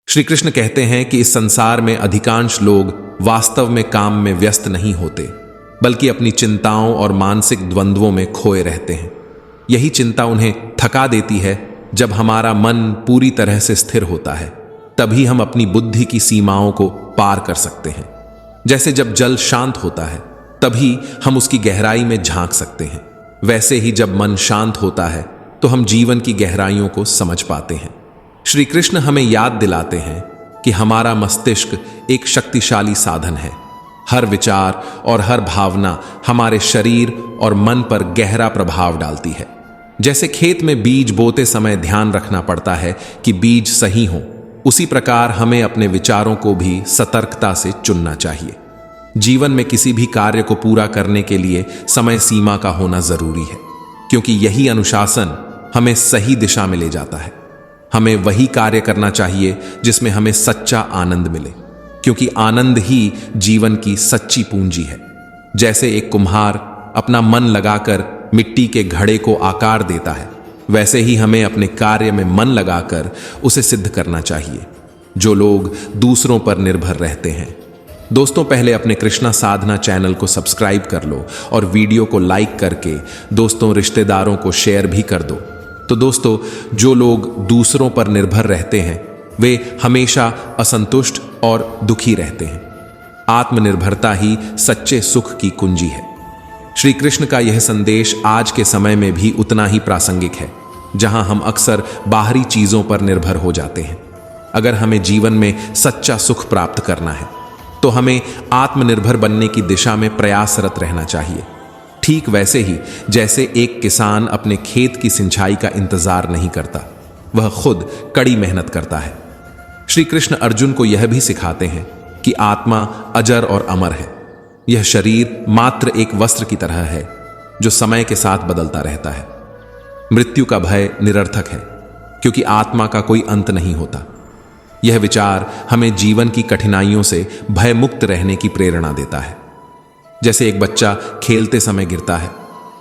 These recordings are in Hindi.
श्री कृष्ण कहते हैं कि इस संसार में अधिकांश लोग वास्तव में काम में व्यस्त नहीं होते, बल्कि अपनी चिंताओं और मानसिक द्वंद्वों में खोए रहते हैं। यही चिंता उन्हें थका देती है। जब हमारा मन पूरी तरह से स्थिर होता है, तभी हम अपनी बुद्धि की सीमाओं को पार कर सकते हैं। जैसे जब जल शांत होता है, तभी हम उसकी गहराई में झांक सकते हैं। वैसे ही जब मन शांत होता है, तो हम जीवन की गहराइयों को समझ पाते हैं। श्री कृष्ण हमें याद दिलाते हैं कि हमारा मस्तिष्क एक शक्तिशाली साधन है। हर विचार और हर भावना हमारे शरीर और मन पर गहरा प्रभाव डालती है। जैसे खेत में बीज बोते समय ध्यान रखना पड़ता है कि बीज सही हो, उसी प्रकार हमें अपने विचारों को भी सतर्कता से चुनना चाहिए। जीवन में किसी भी कार्य को पूरा करने के लिए समय सीमा का होना जरूरी है, क्योंकि यही अनुशासन हमें सही दिशा में ले जाता है। हमें वही कार्य करना चाहिए जिसमें हमें सच्चा आनंद मिले, क्योंकि आनंद ही जीवन की सच्ची पूंजी है। जैसे एक कुम्हार अपना मन लगाकर मिट्टी के घड़े को आकार देता है, वैसे ही हमें अपने कार्य में मन लगाकर उसे सिद्ध करना चाहिए। जो लोग दूसरों पर निर्भर रहते हैं, दोस्तों, पहले अपने कृष्णा साधना चैनल को सब्सक्राइब कर लो और वीडियो को लाइक करके दोस्तों रिश्तेदारों को शेयर भी कर दो। तो दोस्तों, जो लोग दूसरों पर निर्भर रहते हैं, वे हमेशा असंतुष्ट और दुखी रहते हैं। आत्मनिर्भरता ही सच्चे सुख की कुंजी है। श्री कृष्ण का यह संदेश आज के समय में भी उतना ही प्रासंगिक है, जहां हम अक्सर बाहरी चीजों पर निर्भर हो जाते हैं। अगर हमें जीवन में सच्चा सुख प्राप्त करना है, तो हमें आत्मनिर्भर बनने की दिशा में प्रयासरत रहना चाहिए। ठीक वैसे ही जैसे एक किसान अपने खेत की सिंचाई का इंतजार नहीं करता, वह खुद कड़ी मेहनत करता है। श्री कृष्ण अर्जुन को यह भी सिखाते हैं कि आत्मा अजर और अमर है। यह शरीर मात्र एक वस्त्र की तरह है, जो समय के साथ बदलता रहता है। मृत्यु का भय निरर्थक है, क्योंकि आत्मा का कोई अंत नहीं होता। यह विचार हमें जीवन की कठिनाइयों से भयमुक्त रहने की प्रेरणा देता है। जैसे एक बच्चा खेलते समय गिरता है,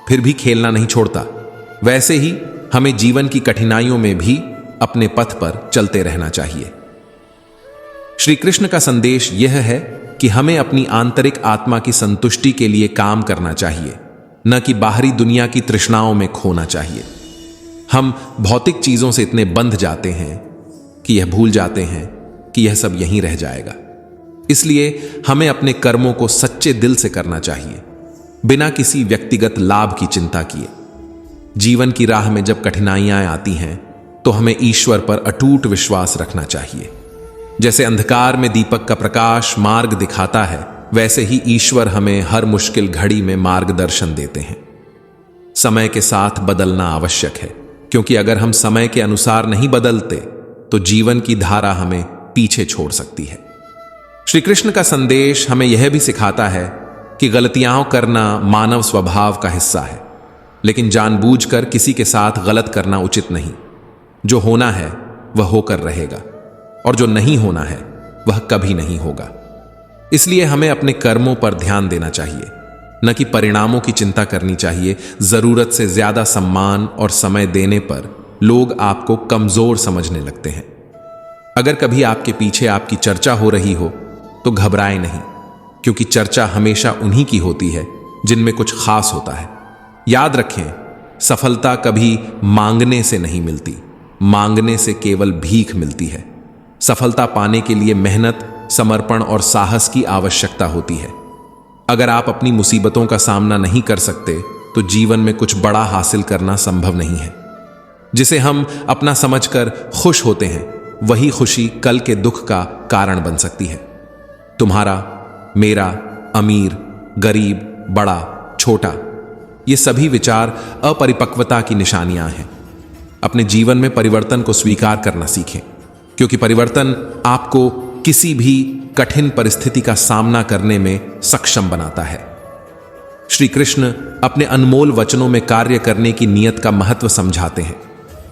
फिर भी खेलना नहीं छोड़ता, वैसे ही हमें जीवन की कठिनाइयों में भी अपने पथ पर चलते रहना चाहिए। श्री कृष्ण का संदेश यह है कि हमें अपनी आंतरिक आत्मा की संतुष्टि के लिए काम करना चाहिए, न कि बाहरी दुनिया की तृष्णाओं में खोना चाहिए। हम भौतिक चीजों से इतने बंध जाते हैं कि यह भूल जाते हैं कि यह सब यहीं रह जाएगा। इसलिए हमें अपने कर्मों को सच्चे दिल से करना चाहिए, बिना किसी व्यक्तिगत लाभ की चिंता किए। जीवन की राह में जब कठिनाइयां आती हैं, तो हमें ईश्वर पर अटूट विश्वास रखना चाहिए। जैसे अंधकार में दीपक का प्रकाश मार्ग दिखाता है, वैसे ही ईश्वर हमें हर मुश्किल घड़ी में मार्गदर्शन देते हैं। समय के साथ बदलना आवश्यक है, क्योंकि अगर हम समय के अनुसार नहीं बदलते, तो जीवन की धारा हमें पीछे छोड़ सकती है। श्री कृष्ण का संदेश हमें यह भी सिखाता है कि गलतियां करना मानव स्वभाव का हिस्सा है, लेकिन जानबूझकर किसी के साथ गलत करना उचित नहीं। जो होना है वह होकर रहेगा, और जो नहीं होना है वह कभी नहीं होगा। इसलिए हमें अपने कर्मों पर ध्यान देना चाहिए, न कि परिणामों की चिंता करनी चाहिए। जरूरत से ज्यादा सम्मान और समय देने पर लोग आपको कमजोर समझने लगते हैं। अगर कभी आपके पीछे आपकी चर्चा हो रही हो, तो घबराएं नहीं, क्योंकि चर्चा हमेशा उन्हीं की होती है जिनमें कुछ खास होता है। याद रखें, सफलता कभी मांगने से नहीं मिलती, मांगने से केवल भीख मिलती है। सफलता पाने के लिए मेहनत, समर्पण और साहस की आवश्यकता होती है। अगर आप अपनी मुसीबतों का सामना नहीं कर सकते, तो जीवन में कुछ बड़ा हासिल करना संभव नहीं है। जिसे हम अपना समझकर खुश होते हैं, वही खुशी कल के दुख का कारण बन सकती है। तुम्हारा, मेरा, अमीर, गरीब, बड़ा, छोटा, ये सभी विचार अपरिपक्वता की निशानियां हैं। अपने जीवन में परिवर्तन को स्वीकार करना सीखें, क्योंकि परिवर्तन आपको किसी भी कठिन परिस्थिति का सामना करने में सक्षम बनाता है। श्री कृष्ण अपने अनमोल वचनों में कार्य करने की नीयत का महत्व समझाते हैं।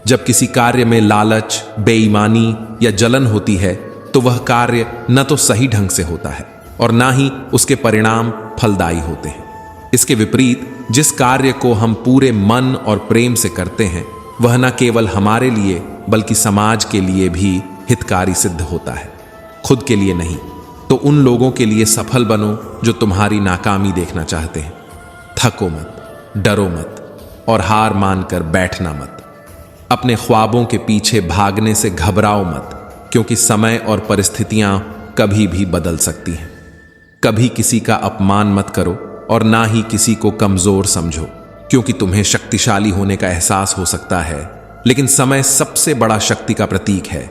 जब किसी कार्य में लालच, बेईमानी या जलन होती है, तो वह कार्य न तो सही ढंग से होता है और ना ही उसके परिणाम फलदायी होते हैं। इसके विपरीत जिस कार्य को हम पूरे मन और प्रेम से करते हैं, वह न केवल हमारे लिए बल्कि समाज के लिए भी हितकारी सिद्ध होता है, खुद के लिए नहीं। तो उन लोगों के लिए सफल बनो जो तुम्हारी नाकामी देखना चाहते हैं। थको मत, डरो मत और हार मानकर बैठना मत। अपने ख्वाबों के पीछे भागने से घबराओ मत, क्योंकि समय और परिस्थितियां कभी भी बदल सकती हैं। कभी किसी का अपमान मत करो और ना ही किसी को कमजोर समझो, क्योंकि तुम्हें शक्तिशाली होने का एहसास हो सकता है, लेकिन समय सबसे बड़ा शक्ति का प्रतीक है।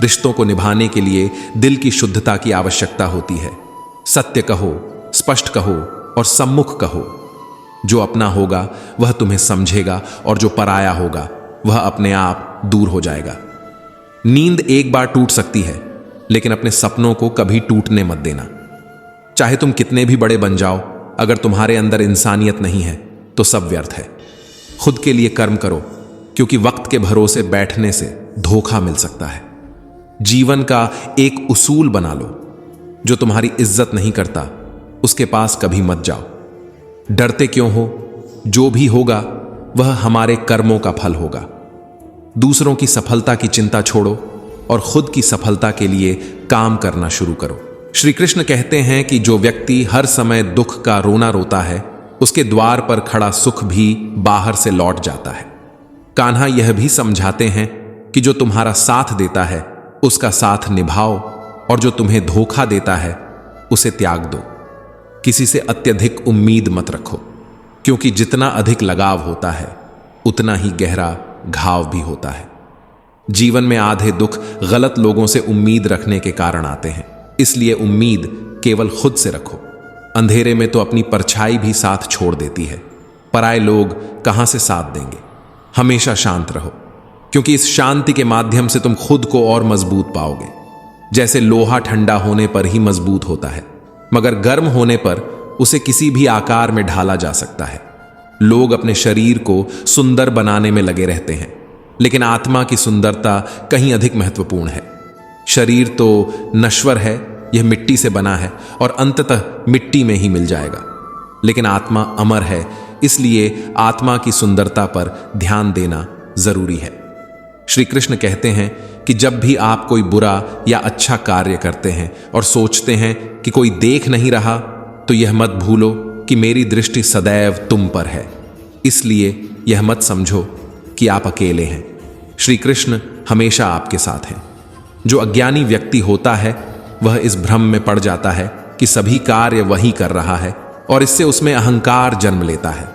रिश्तों को निभाने के लिए दिल की शुद्धता की आवश्यकता होती है। सत्य कहो, स्पष्ट कहो और सम्मुख कहो। जो अपना होगा वह तुम्हें समझेगा और जो पराया होगा वह अपने आप दूर हो जाएगा। नींद एक बार टूट सकती है, लेकिन अपने सपनों को कभी टूटने मत देना। चाहे तुम कितने भी बड़े बन जाओ, अगर तुम्हारे अंदर इंसानियत नहीं है तो सब व्यर्थ है। खुद के लिए कर्म करो, क्योंकि वक्त के भरोसे बैठने से धोखा मिल सकता है। जीवन का एक उसूल बना लो, जो तुम्हारी इज्जत नहीं करता उसके पास कभी मत जाओ। डरते क्यों हो? जो भी होगा वह हमारे कर्मों का फल होगा। दूसरों की सफलता की चिंता छोड़ो और खुद की सफलता के लिए काम करना शुरू करो। श्री कृष्ण कहते हैं कि जो व्यक्ति हर समय दुख का रोना रोता है, उसके द्वार पर खड़ा सुख भी बाहर से लौट जाता है। कान्हा यह भी समझाते हैं कि जो तुम्हारा साथ देता है उसका साथ निभाओ, और जो तुम्हें धोखा देता है उसे त्याग दो। किसी से अत्यधिक उम्मीद मत रखो, क्योंकि जितना अधिक लगाव होता है उतना ही गहरा घाव भी होता है। जीवन में आधे दुख गलत लोगों से उम्मीद रखने के कारण आते हैं, इसलिए उम्मीद केवल खुद से रखो। अंधेरे में तो अपनी परछाई भी साथ छोड़ देती है, पराये लोग कहां से साथ देंगे। हमेशा शांत रहो, क्योंकि इस शांति के माध्यम से तुम खुद को और मजबूत पाओगे। जैसे लोहा ठंडा होने पर ही मजबूत होता है, मगर गर्म होने पर उसे किसी भी आकार में ढाला जा सकता है। लोग अपने शरीर को सुंदर बनाने में लगे रहते हैं, लेकिन आत्मा की सुंदरता कहीं अधिक महत्वपूर्ण है। शरीर तो नश्वर है, यह मिट्टी से बना है और अंततः मिट्टी में ही मिल जाएगा, लेकिन आत्मा अमर है, इसलिए आत्मा की सुंदरता पर ध्यान देना जरूरी है। श्री कृष्ण कहते हैं कि जब भी आप कोई बुरा या अच्छा कार्य करते हैं और सोचते हैं कि कोई देख नहीं रहा, तो यह मत भूलो कि मेरी दृष्टि सदैव तुम पर है। इसलिए यह मत समझो कि आप अकेले हैं। श्री कृष्ण हमेशा आपके साथ हैं। जो अज्ञानी व्यक्ति होता है वह इस भ्रम में पड़ जाता है कि सभी कार्य वही कर रहा है, और इससे उसमें अहंकार जन्म लेता है।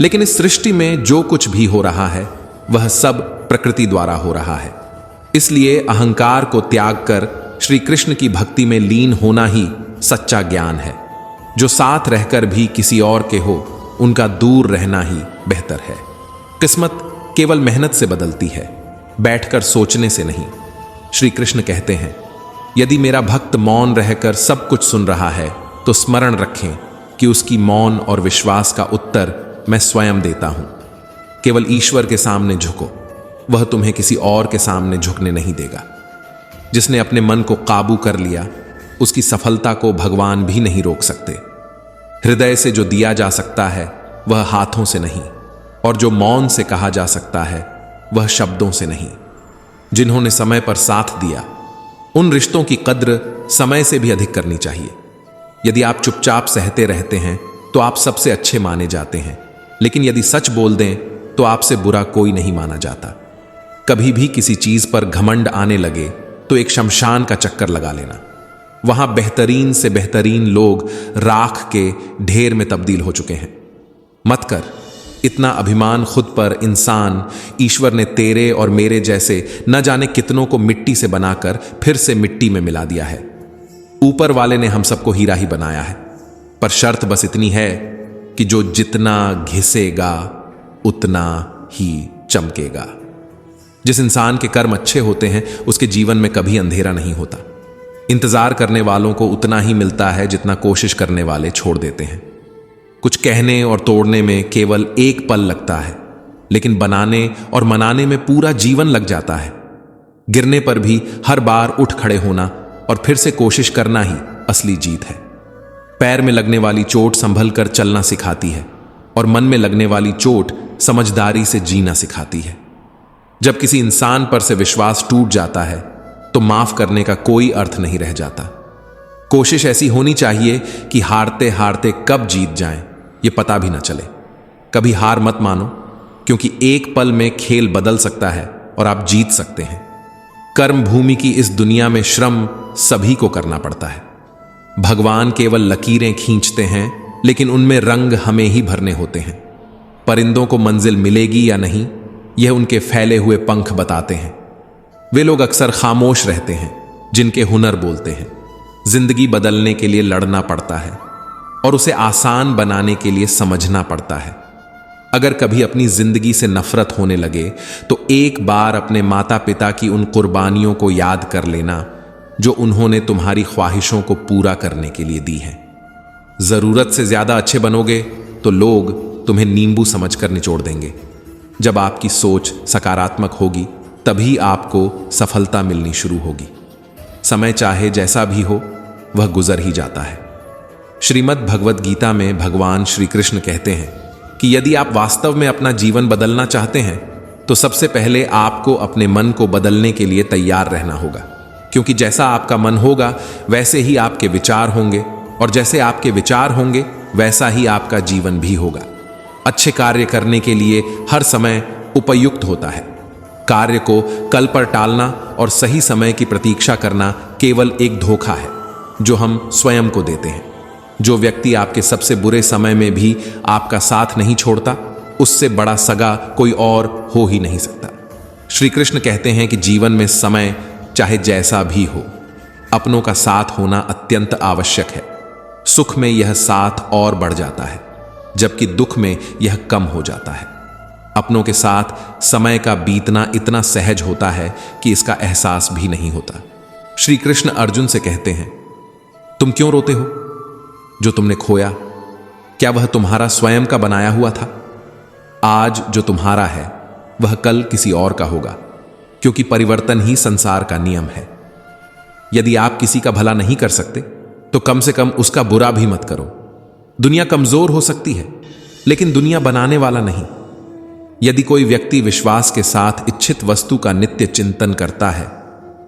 लेकिन इस सृष्टि में जो कुछ भी हो रहा है वह सब प्रकृति द्वारा हो रहा है। इसलिए अहंकार को त्याग कर श्री कृष्ण की भक्ति में लीन होना ही सच्चा ज्ञान है। जो साथ रहकर भी किसी और के हो, उनका दूर रहना ही बेहतर है। किस्मत केवल मेहनत से बदलती है, बैठकर सोचने से नहीं। श्री कृष्ण कहते हैं, यदि मेरा भक्त मौन रहकर सब कुछ सुन रहा है तो स्मरण रखें कि उसकी मौन और विश्वास का उत्तर मैं स्वयं देता हूं। केवल ईश्वर के सामने झुको, वह तुम्हें किसी और के सामने झुकने नहीं देगा। जिसने अपने मन को काबू कर लिया, उसकी सफलता को भगवान भी नहीं रोक सकते। हृदय से जो दिया जा सकता है वह हाथों से नहीं, और जो मौन से कहा जा सकता है वह शब्दों से नहीं। जिन्होंने समय पर साथ दिया, उन रिश्तों की कद्र समय से भी अधिक करनी चाहिए। यदि आप चुपचाप सहते रहते हैं तो आप सबसे अच्छे माने जाते हैं, लेकिन यदि सच बोल दें तो आपसे बुरा कोई नहीं माना जाता। कभी भी किसी चीज पर घमंड आने लगे तो एक शमशान का चक्कर लगा लेना। वहां बेहतरीन से बेहतरीन लोग राख के ढेर में तब्दील हो चुके हैं। मत कर इतना अभिमान खुद पर। इंसान, ईश्वर ने तेरे और मेरे जैसे न जाने कितनों को मिट्टी से बनाकर फिर से मिट्टी में मिला दिया है। ऊपर वाले ने हम सबको हीरा ही बनाया है, पर शर्त बस इतनी है कि जो जितना घिसेगा उतना ही चमकेगा। जिस इंसान के कर्म अच्छे होते हैं उसके जीवन में कभी अंधेरा नहीं होता। इंतजार करने वालों को उतना ही मिलता है जितना कोशिश करने वाले छोड़ देते हैं। कुछ कहने और तोड़ने में केवल एक पल लगता है, लेकिन बनाने और मनाने में पूरा जीवन लग जाता है। गिरने पर भी हर बार उठ खड़े होना और फिर से कोशिश करना ही असली जीत है। पैर में लगने वाली चोट संभल कर चलना सिखाती है, और मन में लगने वाली चोट समझदारी से जीना सिखाती है। जब किसी इंसान पर से विश्वास टूट जाता है तो माफ करने का कोई अर्थ नहीं रह जाता। कोशिश ऐसी होनी चाहिए कि हारते हारते कब जीत जाएं, ये पता भी ना चले। कभी हार मत मानो, क्योंकि एक पल में खेल बदल सकता है और आप जीत सकते हैं। कर्म भूमि की इस दुनिया में श्रम सभी को करना पड़ता है। भगवान केवल लकीरें खींचते हैं, लेकिन उनमें रंग हमें ही भरने होते हैं। परिंदों को मंजिल मिलेगी या नहीं, यह उनके फैले हुए पंख बताते हैं। वे लोग अक्सर खामोश रहते हैं जिनके हुनर बोलते हैं। जिंदगी बदलने के लिए लड़ना पड़ता है और उसे आसान बनाने के लिए समझना पड़ता है। अगर कभी अपनी जिंदगी से नफरत होने लगे तो एक बार अपने माता पिता की उन कुर्बानियों को याद कर लेना जो उन्होंने तुम्हारी ख्वाहिशों को पूरा करने के लिए दी हैं। जरूरत से ज्यादा अच्छे बनोगे तो लोग तुम्हें नींबू समझकर निचोड़ देंगे। जब आपकी सोच सकारात्मक होगी तभी आपको सफलता मिलनी शुरू होगी। समय चाहे जैसा भी हो, वह गुजर ही जाता है। श्रीमद् भगवद गीता में भगवान श्री कृष्ण कहते हैं कि यदि आप वास्तव में अपना जीवन बदलना चाहते हैं तो सबसे पहले आपको अपने मन को बदलने के लिए तैयार रहना होगा, क्योंकि जैसा आपका मन होगा वैसे ही आपके विचार होंगे, और जैसे आपके विचार होंगे वैसा ही आपका जीवन भी होगा। अच्छे कार्य करने के लिए हर समय उपयुक्त होता है। कार्य को कल पर टालना और सही समय की प्रतीक्षा करना केवल एक धोखा है जो हम स्वयं को देते हैं। जो व्यक्ति आपके सबसे बुरे समय में भी आपका साथ नहीं छोड़ता, उससे बड़ा सगा कोई और हो ही नहीं सकता। श्री कृष्ण कहते हैं कि जीवन में समय चाहे जैसा भी हो, अपनों का साथ होना अत्यंत आवश्यक है। सुख में यह साथ और बढ़ जाता है, जबकि दुख में यह कम हो जाता है। अपनों के साथ समय का बीतना इतना सहज होता है कि इसका एहसास भी नहीं होता। श्री कृष्ण अर्जुन से कहते हैं, तुम क्यों रोते हो? जो तुमने खोया, क्या वह तुम्हारा स्वयं का बनाया हुआ था? आज जो तुम्हारा है वह कल किसी और का होगा, क्योंकि परिवर्तन ही संसार का नियम है। यदि आप किसी का भला नहीं कर सकते तो कम से कम उसका बुरा भी मत करो। दुनिया कमजोर हो सकती है, लेकिन दुनिया बनाने वाला नहीं। यदि कोई व्यक्ति विश्वास के साथ इच्छित वस्तु का नित्य चिंतन करता है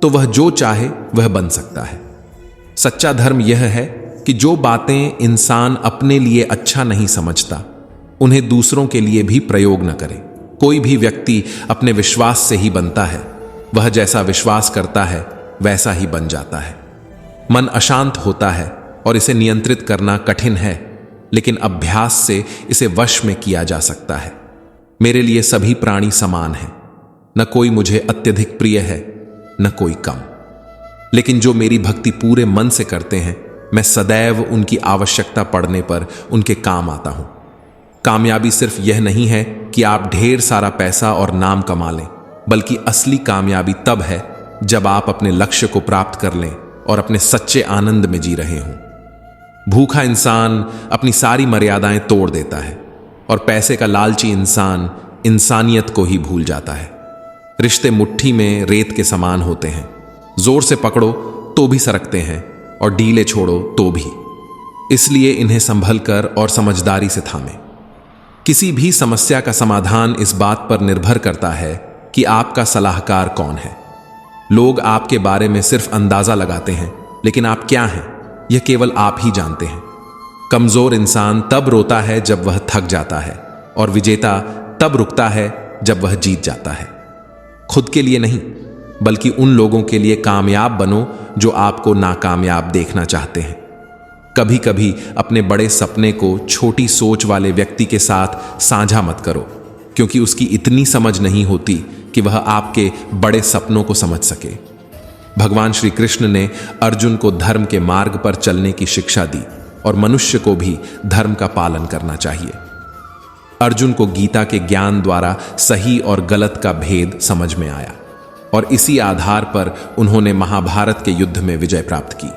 तो वह जो चाहे वह बन सकता है। सच्चा धर्म यह है कि जो बातें इंसान अपने लिए अच्छा नहीं समझता, उन्हें दूसरों के लिए भी प्रयोग न करे। कोई भी व्यक्ति अपने विश्वास से ही बनता है। वह जैसा विश्वास करता है वैसा ही बन जाता है। मन अशांत होता है और इसे नियंत्रित करना कठिन है, लेकिन अभ्यास से इसे वश में किया जा सकता है। मेरे लिए सभी प्राणी समान हैं, न कोई मुझे अत्यधिक प्रिय है न कोई कम। लेकिन जो मेरी भक्ति पूरे मन से करते हैं, मैं सदैव उनकी आवश्यकता पड़ने पर उनके काम आता हूं। कामयाबी सिर्फ यह नहीं है कि आप ढेर सारा पैसा और नाम कमा लें, बल्कि असली कामयाबी तब है जब आप अपने लक्ष्य को प्राप्त कर लें और अपने सच्चे आनंद में जी रहे हों। भूखा इंसान अपनी सारी मर्यादाएं तोड़ देता है और पैसे का लालची इंसान इंसानियत को ही भूल जाता है। रिश्ते मुट्ठी में रेत के समान होते हैं, जोर से पकड़ो तो भी सरकते हैं और ढीले छोड़ो तो भी। इसलिए इन्हें संभल कर और समझदारी से थामें। किसी भी समस्या का समाधान इस बात पर निर्भर करता है कि आपका सलाहकार कौन है। लोग आपके बारे में सिर्फ अंदाजा लगाते हैं, लेकिन आप क्या हैं यह केवल आप ही जानते हैं। कमजोर इंसान तब रोता है जब वह थक जाता है, और विजेता तब रुकता है जब वह जीत जाता है। खुद के लिए नहीं, बल्कि उन लोगों के लिए कामयाब बनो जो आपको नाकामयाब देखना चाहते हैं। कभी कभी अपने बड़े सपने को छोटी सोच वाले व्यक्ति के साथ साझा मत करो, क्योंकि उसकी इतनी समझ नहीं होती कि वह आपके बड़े सपनों को समझ सके। भगवान श्री कृष्ण ने अर्जुन को धर्म के मार्ग पर चलने की शिक्षा दी, और मनुष्य को भी धर्म का पालन करना चाहिए। अर्जुन को गीता के ज्ञान द्वारा सही और गलत का भेद समझ में आया, और इसी आधार पर उन्होंने महाभारत के युद्ध में विजय प्राप्त की।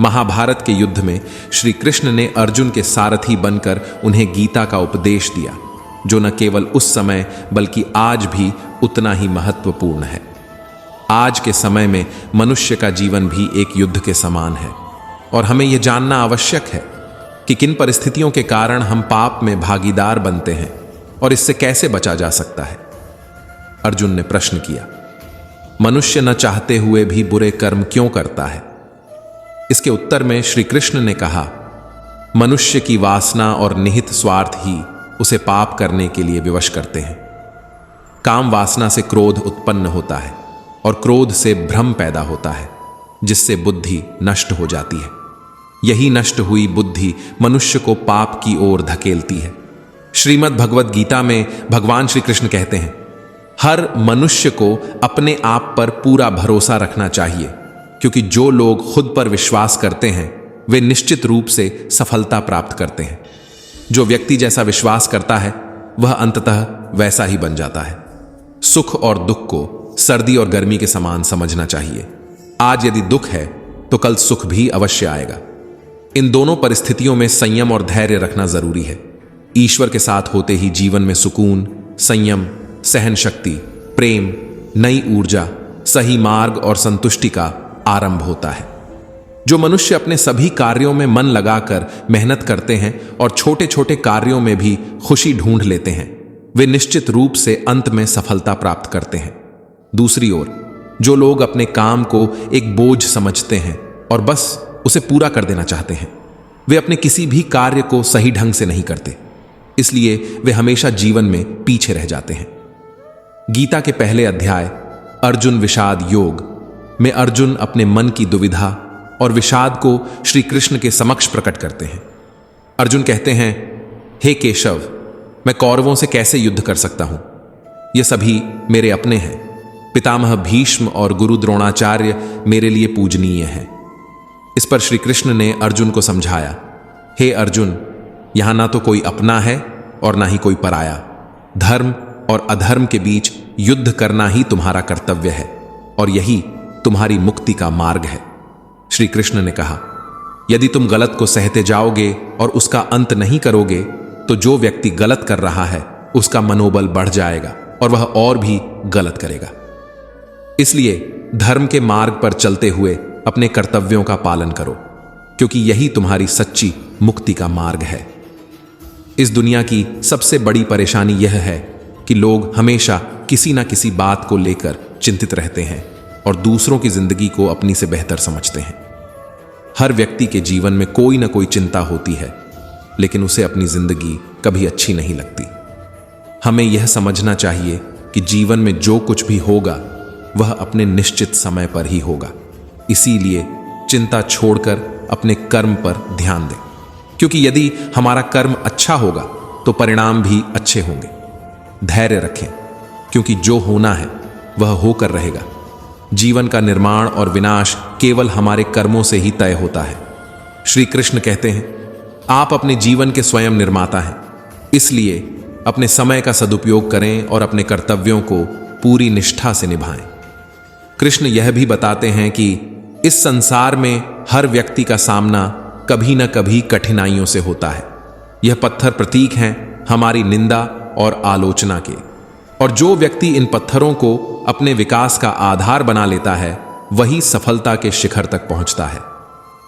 महाभारत के युद्ध में श्री कृष्ण ने अर्जुन के सारथी बनकर उन्हें गीता का उपदेश दिया, जो न केवल उस समय बल्कि आज भी उतना ही महत्वपूर्ण है। आज के समय में मनुष्य का जीवन भी एक युद्ध के समान है, और हमें यह जानना आवश्यक है कि किन परिस्थितियों के कारण हम पाप में भागीदार बनते हैं और इससे कैसे बचा जा सकता है। अर्जुन ने प्रश्न किया, मनुष्य न चाहते हुए भी बुरे कर्म क्यों करता है? इसके उत्तर में श्री कृष्ण ने कहा, मनुष्य की वासना और निहित स्वार्थ ही उसे पाप करने के लिए विवश करते हैं। काम वासना से क्रोध उत्पन्न होता है और क्रोध से भ्रम पैदा होता है, जिससे बुद्धि नष्ट हो जाती है। यही नष्ट हुई बुद्धि मनुष्य को पाप की ओर धकेलती है। श्रीमद् भगवद गीता में भगवान श्री कृष्ण कहते हैं, हर मनुष्य को अपने आप पर पूरा भरोसा रखना चाहिए, क्योंकि जो लोग खुद पर विश्वास करते हैं वे निश्चित रूप से सफलता प्राप्त करते हैं। जो व्यक्ति जैसा विश्वास करता है वह अंततः वैसा ही बन जाता है। सुख और दुख को सर्दी और गर्मी के समान समझना चाहिए। आज यदि दुख है तो कल सुख भी अवश्य आएगा। इन दोनों परिस्थितियों में संयम और धैर्य रखना जरूरी है। ईश्वर के साथ होते ही जीवन में सुकून, संयम, सहन शक्ति, प्रेम, नई ऊर्जा, सही मार्ग और संतुष्टि का आरंभ होता है। जो मनुष्य अपने सभी कार्यों में मन लगाकर मेहनत करते हैं और छोटे छोटे कार्यों में भी खुशी ढूंढ लेते हैं, वे निश्चित रूप से अंत में सफलता प्राप्त करते हैं। दूसरी ओर जो लोग अपने काम को एक बोझ समझते हैं और बस उसे पूरा कर देना चाहते हैं, वे अपने किसी भी कार्य को सही ढंग से नहीं करते, इसलिए वे हमेशा जीवन में पीछे रह जाते हैं। गीता के पहले अध्याय अर्जुन विषाद योग में अर्जुन अपने मन की दुविधा और विषाद को श्री कृष्ण के समक्ष प्रकट करते हैं। अर्जुन कहते हैं, हे केशव, मैं कौरवों से कैसे युद्ध कर सकता हूं? ये सभी मेरे अपने हैं। पितामह भीष्म और गुरु द्रोणाचार्य मेरे लिए पूजनीय हैं। इस पर श्री कृष्ण ने अर्जुन को समझाया, हे अर्जुन, यहां ना तो कोई अपना है और ना ही कोई पराया। धर्म और अधर्म के बीच युद्ध करना ही तुम्हारा कर्तव्य है और यही तुम्हारी मुक्ति का मार्ग है। श्री कृष्ण ने कहा, यदि तुम गलत को सहते जाओगे और उसका अंत नहीं करोगे तो जो व्यक्ति गलत कर रहा है उसका मनोबल बढ़ जाएगा और वह और भी गलत करेगा। इसलिए धर्म के मार्ग पर चलते हुए अपने कर्तव्यों का पालन करो, क्योंकि यही तुम्हारी सच्ची मुक्ति का मार्ग है। इस दुनिया की सबसे बड़ी परेशानी यह है कि लोग हमेशा किसी ना किसी बात को लेकर चिंतित रहते हैं और दूसरों की जिंदगी को अपनी से बेहतर समझते हैं। हर व्यक्ति के जीवन में कोई ना कोई चिंता होती है, लेकिन उसे अपनी जिंदगी कभी अच्छी नहीं लगती। हमें यह समझना चाहिए कि जीवन में जो कुछ भी होगा वह अपने निश्चित समय पर ही होगा। इसीलिए चिंता छोड़कर अपने कर्म पर ध्यान दें, क्योंकि यदि हमारा कर्म अच्छा होगा तो परिणाम भी अच्छे होंगे। धैर्य रखें, क्योंकि जो होना है वह होकर रहेगा। जीवन का निर्माण और विनाश केवल हमारे कर्मों से ही तय होता है। श्री कृष्ण कहते हैं, आप अपने जीवन के स्वयं निर्माता हैं, इसलिए अपने समय का सदुपयोग करें और अपने कर्तव्यों को पूरी निष्ठा से निभाएं। कृष्ण यह भी बताते हैं कि इस संसार में हर व्यक्ति का सामना कभी न कभी कठिनाइयों से होता है। यह पत्थर प्रतीक हैं हमारी निंदा और आलोचना के, और जो व्यक्ति इन पत्थरों को अपने विकास का आधार बना लेता है वही सफलता के शिखर तक पहुंचता है।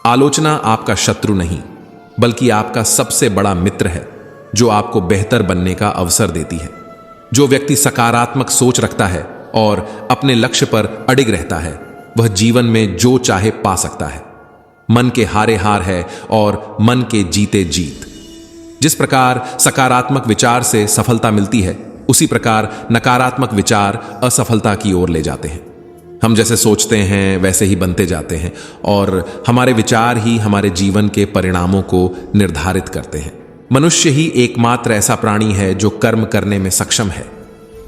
आलोचना आपका शत्रु नहीं, बल्कि आपका सबसे बड़ा मित्र है, जो आपको बेहतर बनने का अवसर देती है। जो व्यक्ति सकारात्मक सोच रखता है और अपने लक्ष्य पर अडिग रहता है, वह जीवन में जो चाहे पा सकता है। मन के हारे हार है और मन के जीते जीत। जिस प्रकार सकारात्मक विचार से सफलता मिलती है, उसी प्रकार नकारात्मक विचार असफलता की ओर ले जाते हैं। हम जैसे सोचते हैं वैसे ही बनते जाते हैं और हमारे विचार ही हमारे जीवन के परिणामों को निर्धारित करते हैं। मनुष्य ही एकमात्र ऐसा प्राणी है जो कर्म करने में सक्षम है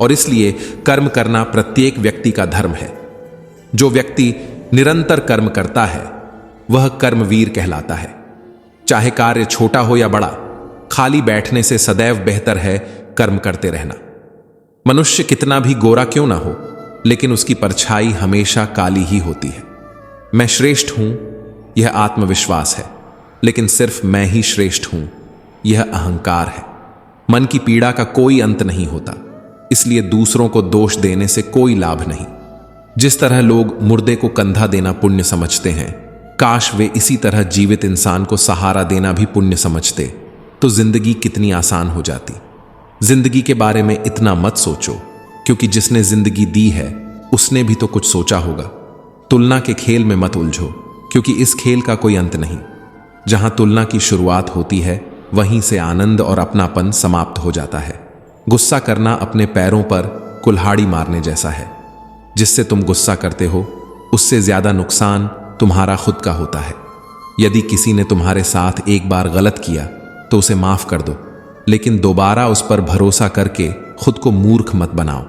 और इसलिए कर्म करना प्रत्येक व्यक्ति का धर्म है। जो व्यक्ति निरंतर कर्म करता है वह कर्मवीर कहलाता है। चाहे कार्य छोटा हो या बड़ा, खाली बैठने से सदैव बेहतर है कर्म करते रहना। मनुष्य कितना भी गोरा क्यों ना हो, लेकिन उसकी परछाई हमेशा काली ही होती है। मैं श्रेष्ठ हूं यह आत्मविश्वास है, लेकिन सिर्फ मैं ही श्रेष्ठ हूं यह अहंकार है। मन की पीड़ा का कोई अंत नहीं होता, इसलिए दूसरों को दोष देने से कोई लाभ नहीं। जिस तरह लोग मुर्दे को कंधा देना पुण्य समझते हैं, काश वे इसी तरह जीवित इंसान को सहारा देना भी पुण्य समझते, तो जिंदगी कितनी आसान हो जाती। जिंदगी के बारे में इतना मत सोचो, क्योंकि जिसने जिंदगी दी है उसने भी तो कुछ सोचा होगा। तुलना के खेल में मत उलझो, क्योंकि इस खेल का कोई अंत नहीं। जहां तुलना की शुरुआत होती है, वहीं से आनंद और अपनापन समाप्त हो जाता है। गुस्सा करना अपने पैरों पर कुल्हाड़ी मारने जैसा है। जिससे तुम गुस्सा करते हो, उससे ज्यादा नुकसान तुम्हारा खुद का होता है। यदि किसी ने तुम्हारे साथ एक बार गलत किया तो उसे माफ कर दो, लेकिन दोबारा उस पर भरोसा करके खुद को मूर्ख मत बनाओ।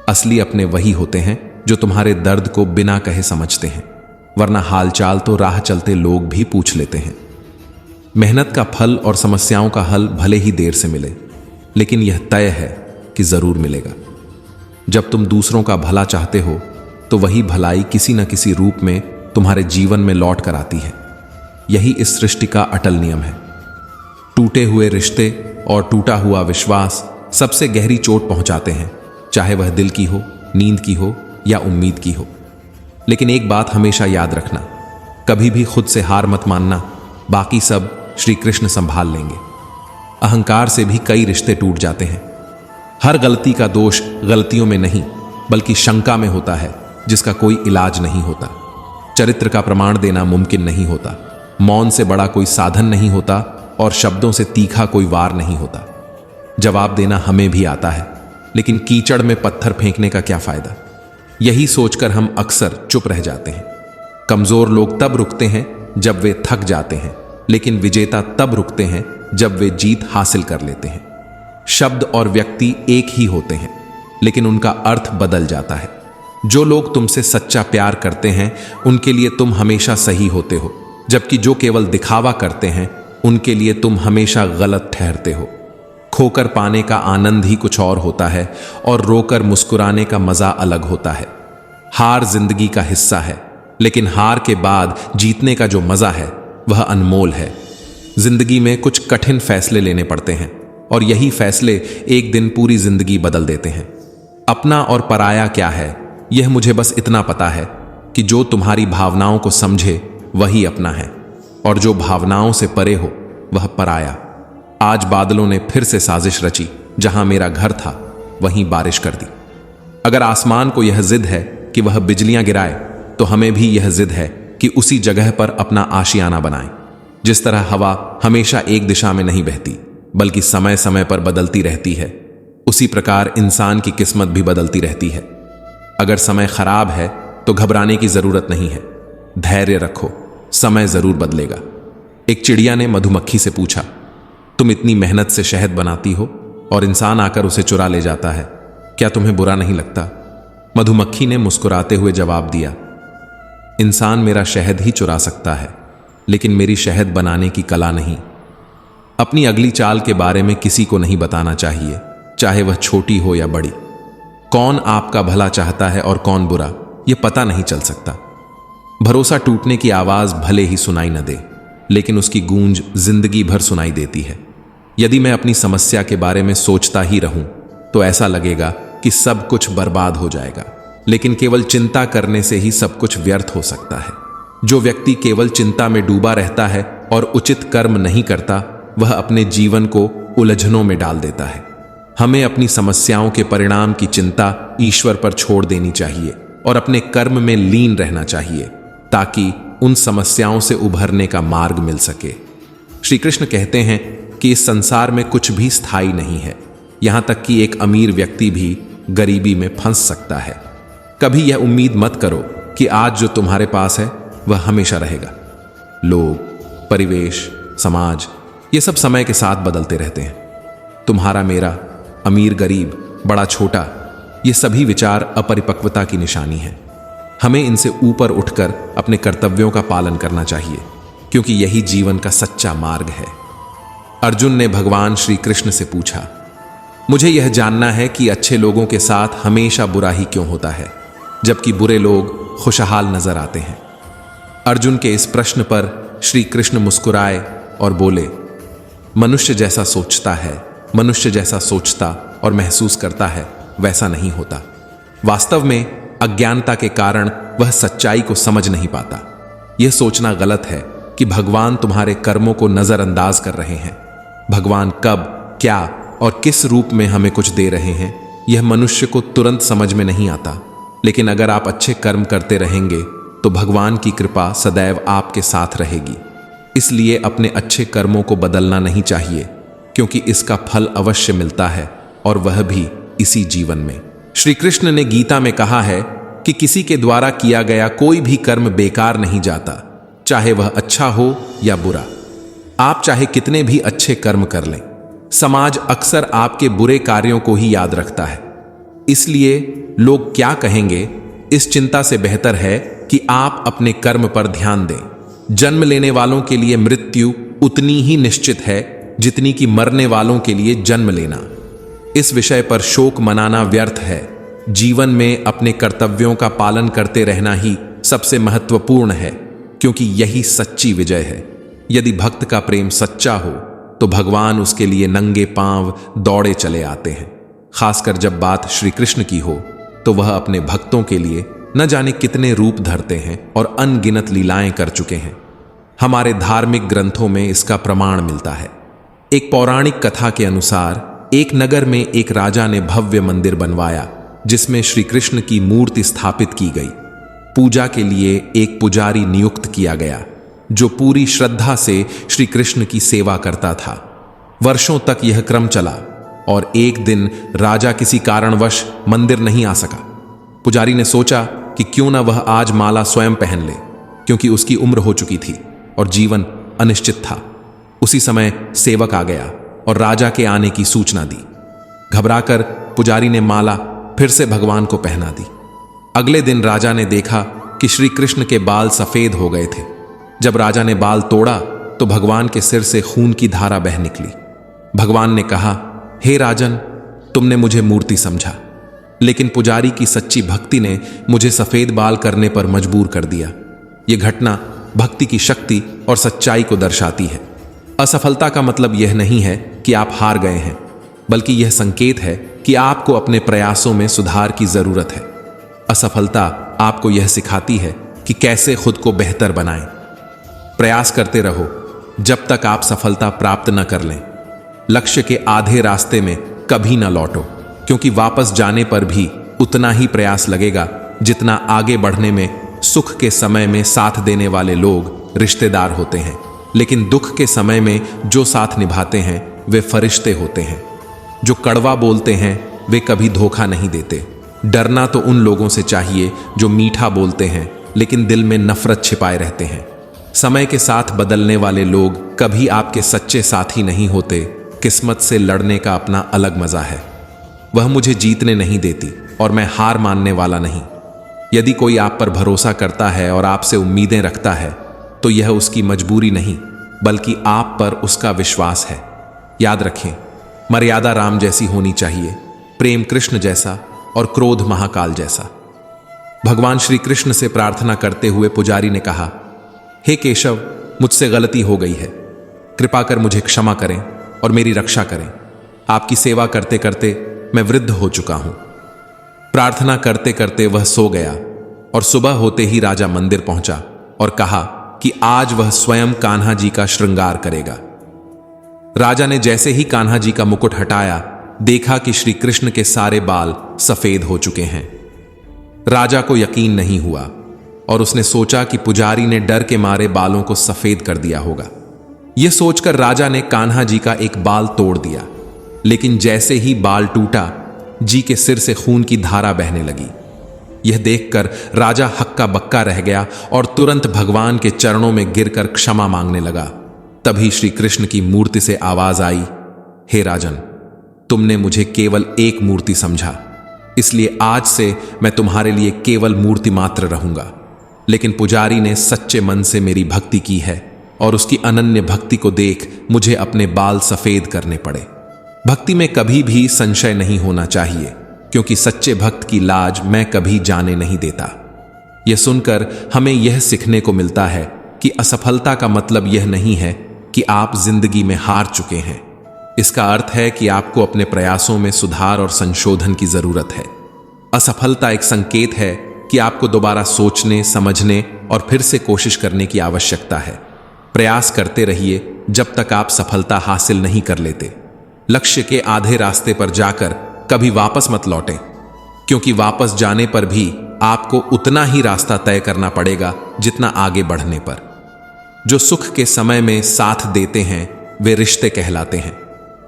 असली अपने वही होते हैं जो तुम्हारे दर्द को बिना कहे समझते हैं, वरना हालचाल तो राह चलते लोग भी पूछ लेते हैं। मेहनत का फल और समस्याओं का हल भले ही देर से मिले, लेकिन यह तय है कि जरूर मिलेगा। जब तुम दूसरों का भला चाहते हो, तो वही भलाई किसी न किसी रूप में तुम्हारे जीवन में लौट कर आती है। यही इस सृष्टि का अटल नियम है। टूटे हुए रिश्ते और टूटा हुआ विश्वास सबसे गहरी चोट पहुंचाते हैं, चाहे वह दिल की हो, नींद की हो या उम्मीद की हो। लेकिन एक बात हमेशा याद रखना, कभी भी खुद से हार मत मानना। बाकी सब श्री कृष्ण संभाल लेंगे। अहंकार से भी कई रिश्ते टूट जाते हैं। हर गलती का दोष गलतियों में नहीं, बल्कि शंका में होता है, जिसका कोई इलाज नहीं होता। चरित्र का प्रमाण देना मुमकिन नहीं होता। मौन से बड़ा कोई साधन नहीं होता और शब्दों से तीखा कोई वार नहीं होता। जवाब देना हमें भी आता है, लेकिन कीचड़ में पत्थर फेंकने का क्या फायदा। यही सोचकर हम अक्सर चुप रह जाते हैं। कमजोर लोग तब रुकते हैं जब वे थक जाते हैं, लेकिन विजेता तब रुकते हैं जब वे जीत हासिल कर लेते हैं। शब्द और व्यक्ति एक ही होते हैं, लेकिन उनका अर्थ बदल जाता है। जो लोग तुमसे सच्चा प्यार करते हैं, उनके लिए तुम हमेशा सही होते हो, जबकि जो केवल दिखावा करते हैं, उनके लिए तुम हमेशा गलत ठहरते हो। खोकर पाने का आनंद ही कुछ और होता है, और रोकर मुस्कुराने का मजा अलग होता है। हार जिंदगी का हिस्सा है, लेकिन हार के बाद जीतने का जो मजा है, वह अनमोल है। जिंदगी में कुछ कठिन फैसले लेने पड़ते हैं, और यही फैसले एक दिन पूरी जिंदगी बदल देते हैं। अपना और पराया क्या है, यह मुझे बस इतना पता है कि जो तुम्हारी भावनाओं को समझे वही अपना है, और जो भावनाओं से परे हो वह पराया। आज बादलों ने फिर से साजिश रची, जहां मेरा घर था वहीं बारिश कर दी। अगर आसमान को यह जिद है कि वह बिजलियां गिराए, तो हमें भी यह जिद है कि उसी जगह पर अपना आशियाना बनाएं। जिस तरह हवा हमेशा एक दिशा में नहीं बहती, बल्कि समय समय पर बदलती रहती है, उसी प्रकार इंसान की किस्मत भी बदलती रहती है। अगर समय खराब है तो घबराने की जरूरत नहीं है। धैर्य रखो, समय जरूर बदलेगा। एक चिड़िया ने मधुमक्खी से पूछा, तुम इतनी मेहनत से शहद बनाती हो और इंसान आकर उसे चुरा ले जाता है, क्या तुम्हें बुरा नहीं लगता? मधुमक्खी ने मुस्कुराते हुए जवाब दिया, इंसान मेरा शहद ही चुरा सकता है, लेकिन मेरी शहद बनाने की कला नहीं। अपनी अगली चाल के बारे में किसी को नहीं बताना चाहिए, चाहे वह छोटी हो या बड़ी। कौन आपका भला चाहता है और कौन बुरा, यह पता नहीं चल सकता। भरोसा टूटने की आवाज भले ही सुनाई न दे, लेकिन उसकी गूंज जिंदगी भर सुनाई देती है। यदि मैं अपनी समस्या के बारे में सोचता ही रहूं, तो ऐसा लगेगा कि सब कुछ बर्बाद हो जाएगा, लेकिन केवल चिंता करने से ही सब कुछ व्यर्थ हो सकता है। जो व्यक्ति केवल चिंता में डूबा रहता है और उचित कर्म नहीं करता, वह अपने जीवन को उलझनों में डाल देता है। हमें अपनी समस्याओं के परिणाम की चिंता ईश्वर पर छोड़ देनी चाहिए और अपने कर्म में लीन रहना चाहिए, ताकि उन समस्याओं से उभरने का मार्ग मिल सके। श्री कृष्ण कहते हैं कि इस संसार में कुछ भी स्थायी नहीं है, यहां तक कि एक अमीर व्यक्ति भी गरीबी में फंस सकता है। कभी यह उम्मीद मत करो कि आज जो तुम्हारे पास है वह हमेशा रहेगा। लोग, परिवेश, समाज, ये सब समय के साथ बदलते रहते हैं। तुम्हारा, मेरा, अमीर गरीब, बड़ा छोटा, ये सभी विचार अपरिपक्वता की निशानी है। हमें इनसे ऊपर उठकर अपने कर्तव्यों का पालन करना चाहिए, क्योंकि यही जीवन का सच्चा मार्ग है। अर्जुन ने भगवान श्री कृष्ण से पूछा, मुझे यह जानना है कि अच्छे लोगों के साथ हमेशा बुरा ही क्यों होता है, जबकि बुरे लोग खुशहाल नजर आते हैं। अर्जुन के इस प्रश्न पर श्री कृष्ण मुस्कुराए और बोले, मनुष्य जैसा सोचता है, मनुष्य जैसा सोचता और महसूस करता है, वैसा नहीं होता। वास्तव में अज्ञानता के कारण वह सच्चाई को समझ नहीं पाता। यह सोचना गलत है कि भगवान तुम्हारे कर्मों को नजरअंदाज कर रहे हैं। भगवान कब, क्या और किस रूप में हमें कुछ दे रहे हैं, यह मनुष्य को तुरंत समझ में नहीं आता, लेकिन अगर आप अच्छे कर्म करते रहेंगे तो भगवान की कृपा सदैव आपके साथ रहेगी। इसलिए अपने अच्छे कर्मों को बदलना नहीं चाहिए, क्योंकि इसका फल अवश्य मिलता है, और वह भी इसी जीवन में। श्री कृष्ण ने गीता में कहा है कि किसी के द्वारा किया गया कोई भी कर्म बेकार नहीं जाता, चाहे वह अच्छा हो या बुरा। आप चाहे कितने भी अच्छे कर्म कर लें, समाज अक्सर आपके बुरे कार्यों को ही याद रखता है। इसलिए लोग क्या कहेंगे, इस चिंता से बेहतर है कि आप अपने कर्म पर ध्यान दें। जन्म लेने वालों के लिए मृत्यु उतनी ही निश्चित है जितनी कि मरने वालों के लिए जन्म लेना। इस विषय पर शोक मनाना व्यर्थ है। जीवन में अपने कर्तव्यों का पालन करते रहना ही सबसे महत्वपूर्ण है, क्योंकि यही सच्ची विजय है। यदि भक्त का प्रेम सच्चा हो तो भगवान उसके लिए नंगे पांव दौड़े चले आते हैं। खासकर जब बात श्री कृष्ण की हो तो वह अपने भक्तों के लिए न जाने कितने रूप धरते हैं और अनगिनत लीलाएं कर चुके हैं। हमारे धार्मिक ग्रंथों में इसका प्रमाण मिलता है। एक पौराणिक कथा के अनुसार एक नगर में एक राजा ने भव्य मंदिर बनवाया, जिसमें श्री कृष्ण की मूर्ति स्थापित की गई। पूजा के लिए एक पुजारी नियुक्त किया गया, जो पूरी श्रद्धा से श्री कृष्ण की सेवा करता था। वर्षों तक यह क्रम चला और एक दिन राजा किसी कारणवश मंदिर नहीं आ सका। पुजारी ने सोचा कि क्यों न वह आज माला स्वयं पहन ले, क्योंकि उसकी उम्र हो चुकी थी और जीवन अनिश्चित था। उसी समय सेवक आ गया और राजा के आने की सूचना दी। घबराकर पुजारी ने माला फिर से भगवान को पहना दी। अगले दिन राजा ने देखा कि श्री कृष्ण के बाल सफेद हो गए थे। जब राजा ने बाल तोड़ा तो भगवान के सिर से खून की धारा बह निकली। भगवान ने कहा, हे राजन, तुमने मुझे मूर्ति समझा, लेकिन पुजारी की सच्ची भक्ति ने मुझे सफेद बाल करने पर मजबूर कर दिया। यह घटना भक्ति की शक्ति और सच्चाई को दर्शाती है। असफलता का मतलब यह नहीं है कि आप हार गए हैं, बल्कि यह संकेत है कि आपको अपने प्रयासों में सुधार की जरूरत है। असफलता आपको यह सिखाती है कि कैसे खुद को बेहतर बनाएं। प्रयास करते रहो जब तक आप सफलता प्राप्त न कर लें। लक्ष्य के आधे रास्ते में कभी न लौटो, क्योंकि वापस जाने पर भी उतना ही प्रयास लगेगा जितना आगे बढ़ने में। सुख के समय में साथ देने वाले लोग रिश्तेदार होते हैं, लेकिन दुख के समय में जो साथ निभाते हैं वे फरिश्ते होते हैं। जो कड़वा बोलते हैं वे कभी धोखा नहीं देते। डरना तो उन लोगों से चाहिए जो मीठा बोलते हैं लेकिन दिल में नफरत छिपाए रहते हैं। समय के साथ बदलने वाले लोग कभी आपके सच्चे साथी नहीं होते। किस्मत से लड़ने का अपना अलग मजा है। वह मुझे जीतने नहीं देती और मैं हार मानने वाला नहीं। यदि कोई आप पर भरोसा करता है और आपसे उम्मीदें रखता है तो यह उसकी मजबूरी नहीं, बल्कि आप पर उसका विश्वास है। याद रखें, मर्यादा राम जैसी होनी चाहिए, प्रेम कृष्ण जैसा और क्रोध महाकाल जैसा। भगवान श्री कृष्ण से प्रार्थना करते हुए पुजारी ने कहा, हे केशव, मुझसे गलती हो गई है। कृपा कर मुझे क्षमा करें और मेरी रक्षा करें। आपकी सेवा करते करते मैं वृद्ध हो चुका हूं। प्रार्थना करते करते वह सो गया और सुबह होते ही राजा मंदिर पहुंचा और कहा कि आज वह स्वयं कान्हा जी का श्रृंगार करेगा। राजा ने जैसे ही कान्हा जी का मुकुट हटाया, देखा कि श्री कृष्ण के सारे बाल सफेद हो चुके हैं। राजा को यकीन नहीं हुआ और उसने सोचा कि पुजारी ने डर के मारे बालों को सफेद कर दिया होगा। यह सोचकर राजा ने कान्हा जी का एक बाल तोड़ दिया, लेकिन जैसे ही बाल टूटा, जी के सिर से खून की धारा बहने लगी। यह देखकर राजा हक्का बक्का रह गया और तुरंत भगवान के चरणों में गिरकर क्षमा मांगने लगा। तभी श्री कृष्ण की मूर्ति से आवाज आई, हे राजन, तुमने मुझे केवल एक मूर्ति समझा, इसलिए आज से मैं तुम्हारे लिए केवल मूर्ति मात्र रहूंगा। लेकिन पुजारी ने सच्चे मन से मेरी भक्ति की है और उसकी अनन्य भक्ति को देख मुझे अपने बाल सफेद करने पड़े। भक्ति में कभी भी संशय नहीं होना चाहिए, क्योंकि सच्चे भक्त की लाज मैं कभी जाने नहीं देता। यह सुनकर हमें यह सीखने को मिलता है कि असफलता का मतलब यह नहीं है कि आप जिंदगी में हार चुके हैं। इसका अर्थ है कि आपको अपने प्रयासों में सुधार और संशोधन की जरूरत है। असफलता एक संकेत है कि आपको दोबारा सोचने, समझने और फिर से कोशिश करने की आवश्यकता है। प्रयास करते रहिए जब तक आप सफलता हासिल नहीं कर लेते। लक्ष्य के आधे रास्ते पर जाकर कभी वापस मत लौटें, क्योंकि वापस जाने पर भी आपको उतना ही रास्ता तय करना पड़ेगा जितना आगे बढ़ने पर। जो सुख के समय में साथ देते हैं वे रिश्ते कहलाते हैं,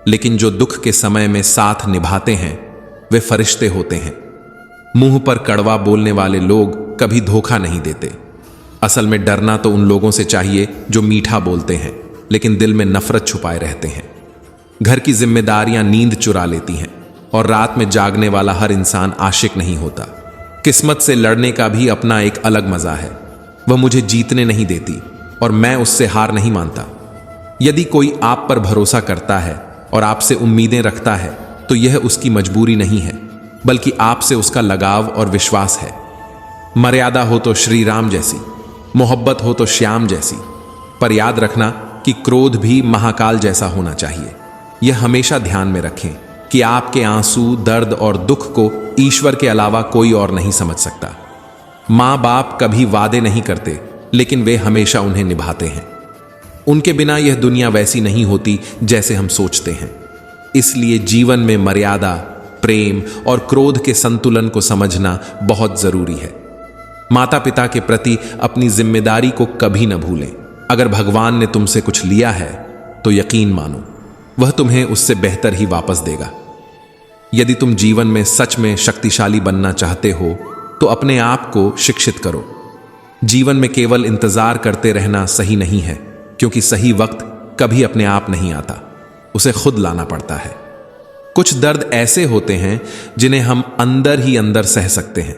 लेकिन जो दुख के समय में साथ निभाते हैं वे फरिश्ते होते हैं। मुंह पर कड़वा बोलने वाले लोग कभी धोखा नहीं देते। असल में डरना तो उन लोगों से चाहिए जो मीठा बोलते हैं लेकिन दिल में नफरत छुपाए रहते हैं। घर की जिम्मेदारियां नींद चुरा लेती हैं और रात में जागने वाला हर इंसान आशिक नहीं होता। किस्मत से लड़ने का भी अपना एक अलग मजा है। वह मुझे जीतने नहीं देती और मैं उससे हार नहीं मानता। यदि कोई आप पर भरोसा करता है और आपसे उम्मीदें रखता है तो यह उसकी मजबूरी नहीं है, बल्कि आपसे उसका लगाव और विश्वास है। मर्यादा हो तो श्री राम जैसी, मोहब्बत हो तो श्याम जैसी, पर याद रखना कि क्रोध भी महाकाल जैसा होना चाहिए। यह हमेशा ध्यान में रखें कि आपके आंसू, दर्द और दुख को ईश्वर के अलावा कोई और नहीं समझ सकता। माँ बाप कभी वादे नहीं करते, लेकिन वे हमेशा उन्हें निभाते हैं। उनके बिना यह दुनिया वैसी नहीं होती जैसे हम सोचते हैं। इसलिए जीवन में मर्यादा, प्रेम और क्रोध के संतुलन को समझना बहुत जरूरी है। माता पिता के प्रति अपनी जिम्मेदारी को कभी न भूलें। अगर भगवान ने तुमसे कुछ लिया है तो यकीन मानो वह तुम्हें उससे बेहतर ही वापस देगा। यदि तुम जीवन में सच में शक्तिशाली बनना चाहते हो तो अपने आप को शिक्षित करो। जीवन में केवल इंतजार करते रहना सही नहीं है, क्योंकि सही वक्त कभी अपने आप नहीं आता, उसे खुद लाना पड़ता है। कुछ दर्द ऐसे होते हैं जिन्हें हम अंदर ही अंदर सह सकते हैं,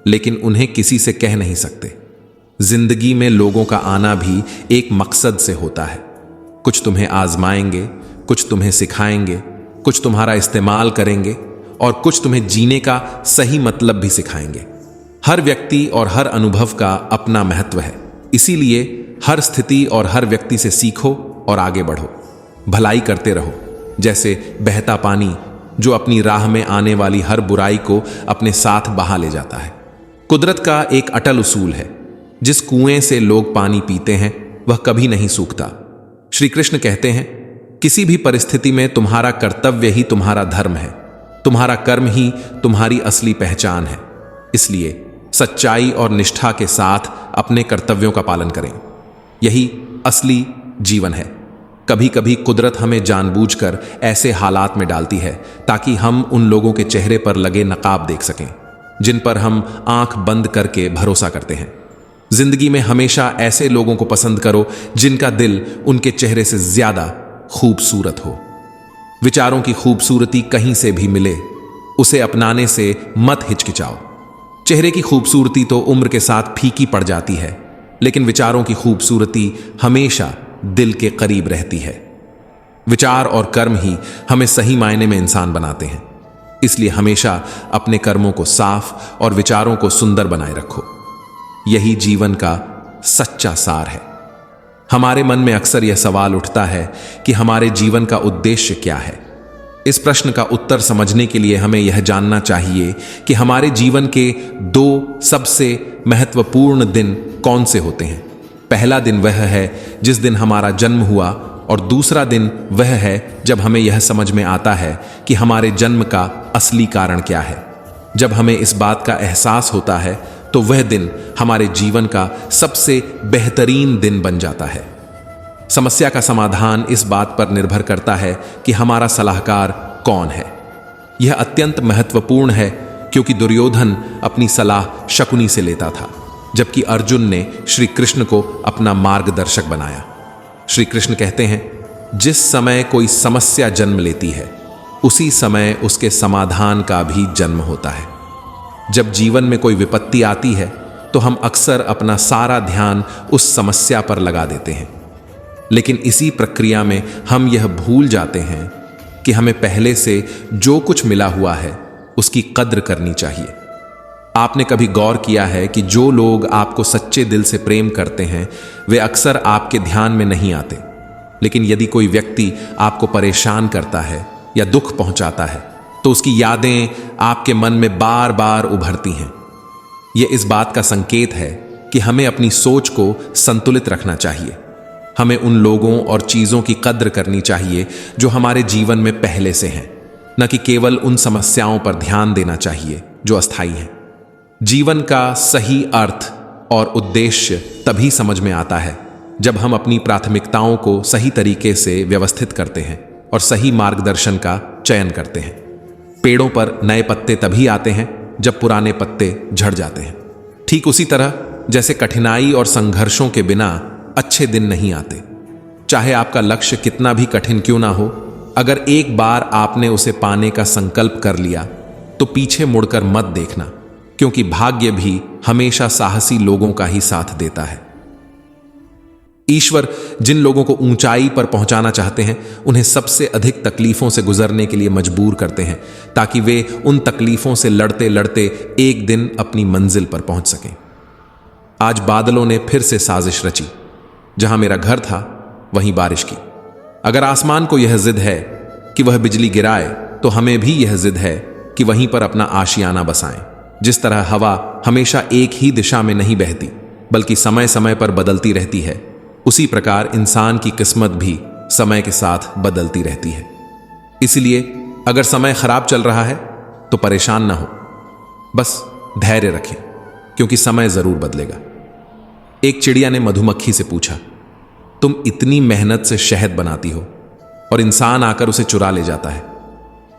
लेकिन उन्हें किसी से कह नहीं सकते। जिंदगी में लोगों का आना भी एक मकसद से होता है। कुछ तुम्हें आजमाएंगे, कुछ तुम्हें सिखाएंगे, कुछ तुम्हारा इस्तेमाल करेंगे और कुछ तुम्हें जीने का सही मतलब भी सिखाएंगे। हर व्यक्ति और हर अनुभव का अपना महत्व है, इसीलिए हर स्थिति और हर व्यक्ति से सीखो और आगे बढ़ो। भलाई करते रहो, जैसे बहता पानी जो अपनी राह में आने वाली हर बुराई को अपने साथ बहा ले जाता है। कुदरत का एक अटल उसूल है, जिस कुएं से लोग पानी पीते हैं वह कभी नहीं सूखता। श्री कृष्ण कहते हैं, किसी भी परिस्थिति में तुम्हारा कर्तव्य ही तुम्हारा धर्म है, तुम्हारा कर्म ही तुम्हारी असली पहचान है। इसलिए सच्चाई और निष्ठा के साथ अपने कर्तव्यों का पालन करें, यही असली जीवन है। कभी कभी कुदरत हमें जानबूझकर ऐसे हालात में डालती है ताकि हम उन लोगों के चेहरे पर लगे नकाब देख सकें जिन पर हम आंख बंद करके भरोसा करते हैं। जिंदगी में हमेशा ऐसे लोगों को पसंद करो जिनका दिल उनके चेहरे से ज्यादा खूबसूरत हो। विचारों की खूबसूरती कहीं से भी मिले, उसे अपनाने से मत हिचकिचाओ। चेहरे की खूबसूरती तो उम्र के साथ फीकी पड़ जाती है, लेकिन विचारों की खूबसूरती हमेशा दिल के करीब रहती है। विचार और कर्म ही हमें सही मायने में इंसान बनाते हैं। इसलिए हमेशा अपने कर्मों को साफ और विचारों को सुंदर बनाए रखो। यही जीवन का सच्चा सार है। हमारे मन में अक्सर यह सवाल उठता है कि हमारे जीवन का उद्देश्य क्या है। इस प्रश्न का उत्तर समझने के लिए हमें यह जानना चाहिए कि हमारे जीवन के दो सबसे महत्वपूर्ण दिन कौन से होते हैं। पहला दिन वह है जिस दिन हमारा जन्म हुआ, और दूसरा दिन वह है जब हमें यह समझ में आता है कि हमारे जन्म का असली कारण क्या है। जब हमें इस बात का एहसास होता है तो वह दिन हमारे जीवन का सबसे बेहतरीन दिन बन जाता है। समस्या का समाधान इस बात पर निर्भर करता है कि हमारा सलाहकार कौन है। यह अत्यंत महत्वपूर्ण है क्योंकि दुर्योधन अपनी सलाह शकुनी से लेता था, जबकि अर्जुन ने श्री कृष्ण को अपना मार्गदर्शक बनाया। श्री कृष्ण कहते हैं, जिस समय कोई समस्या जन्म लेती है उसी समय उसके समाधान का भी जन्म होता है। जब जीवन में कोई विपत्ति आती है तो हम अक्सर अपना सारा ध्यान उस समस्या पर लगा देते हैं, लेकिन इसी प्रक्रिया में हम यह भूल जाते हैं कि हमें पहले से जो कुछ मिला हुआ है उसकी कद्र करनी चाहिए। आपने कभी गौर किया है कि जो लोग आपको सच्चे दिल से प्रेम करते हैं वे अक्सर आपके ध्यान में नहीं आते, लेकिन यदि कोई व्यक्ति आपको परेशान करता है या दुख पहुंचाता है तो उसकी यादें आपके मन में बार बार उभरती हैं। यह इस बात का संकेत है कि हमें अपनी सोच को संतुलित रखना चाहिए। हमें उन लोगों और चीज़ों की कद्र करनी चाहिए जो हमारे जीवन में पहले से हैं, न कि केवल उन समस्याओं पर ध्यान देना चाहिए जो अस्थायी हैं। जीवन का सही अर्थ और उद्देश्य तभी समझ में आता है जब हम अपनी प्राथमिकताओं को सही तरीके से व्यवस्थित करते हैं और सही मार्गदर्शन का चयन करते हैं। पेड़ों पर नए पत्ते तभी आते हैं जब पुराने पत्ते झड़ जाते हैं। ठीक उसी तरह जैसे कठिनाई और संघर्षों के बिना अच्छे दिन नहीं आते। चाहे आपका लक्ष्य कितना भी कठिन क्यों ना हो, अगर एक बार आपने उसे पाने का संकल्प कर लिया तो पीछे मुड़कर मत देखना, क्योंकि भाग्य भी हमेशा साहसी लोगों का ही साथ देता है। ईश्वर जिन लोगों को ऊंचाई पर पहुंचाना चाहते हैं उन्हें सबसे अधिक तकलीफों से गुजरने के लिए मजबूर करते हैं, ताकि वे उन तकलीफों से लड़ते लड़ते एक दिन अपनी मंजिल पर पहुंच सकें। आज बादलों ने फिर से साजिश रची। जहां मेरा घर था वहीं बारिश की। अगर आसमान को यह जिद है कि वह बिजली गिराए, तो हमें भी यह जिद है कि वहीं पर अपना आशियाना बसाएं। जिस तरह हवा हमेशा एक ही दिशा में नहीं बहती बल्कि समय समय पर बदलती रहती है, उसी प्रकार इंसान की किस्मत भी समय के साथ बदलती रहती है। इसलिए अगर समय खराब चल रहा है तो परेशान ना हो, बस धैर्य रखें, क्योंकि समय जरूर बदलेगा। एक चिड़िया ने मधुमक्खी से पूछा, तुम इतनी मेहनत से शहद बनाती हो और इंसान आकर उसे चुरा ले जाता है,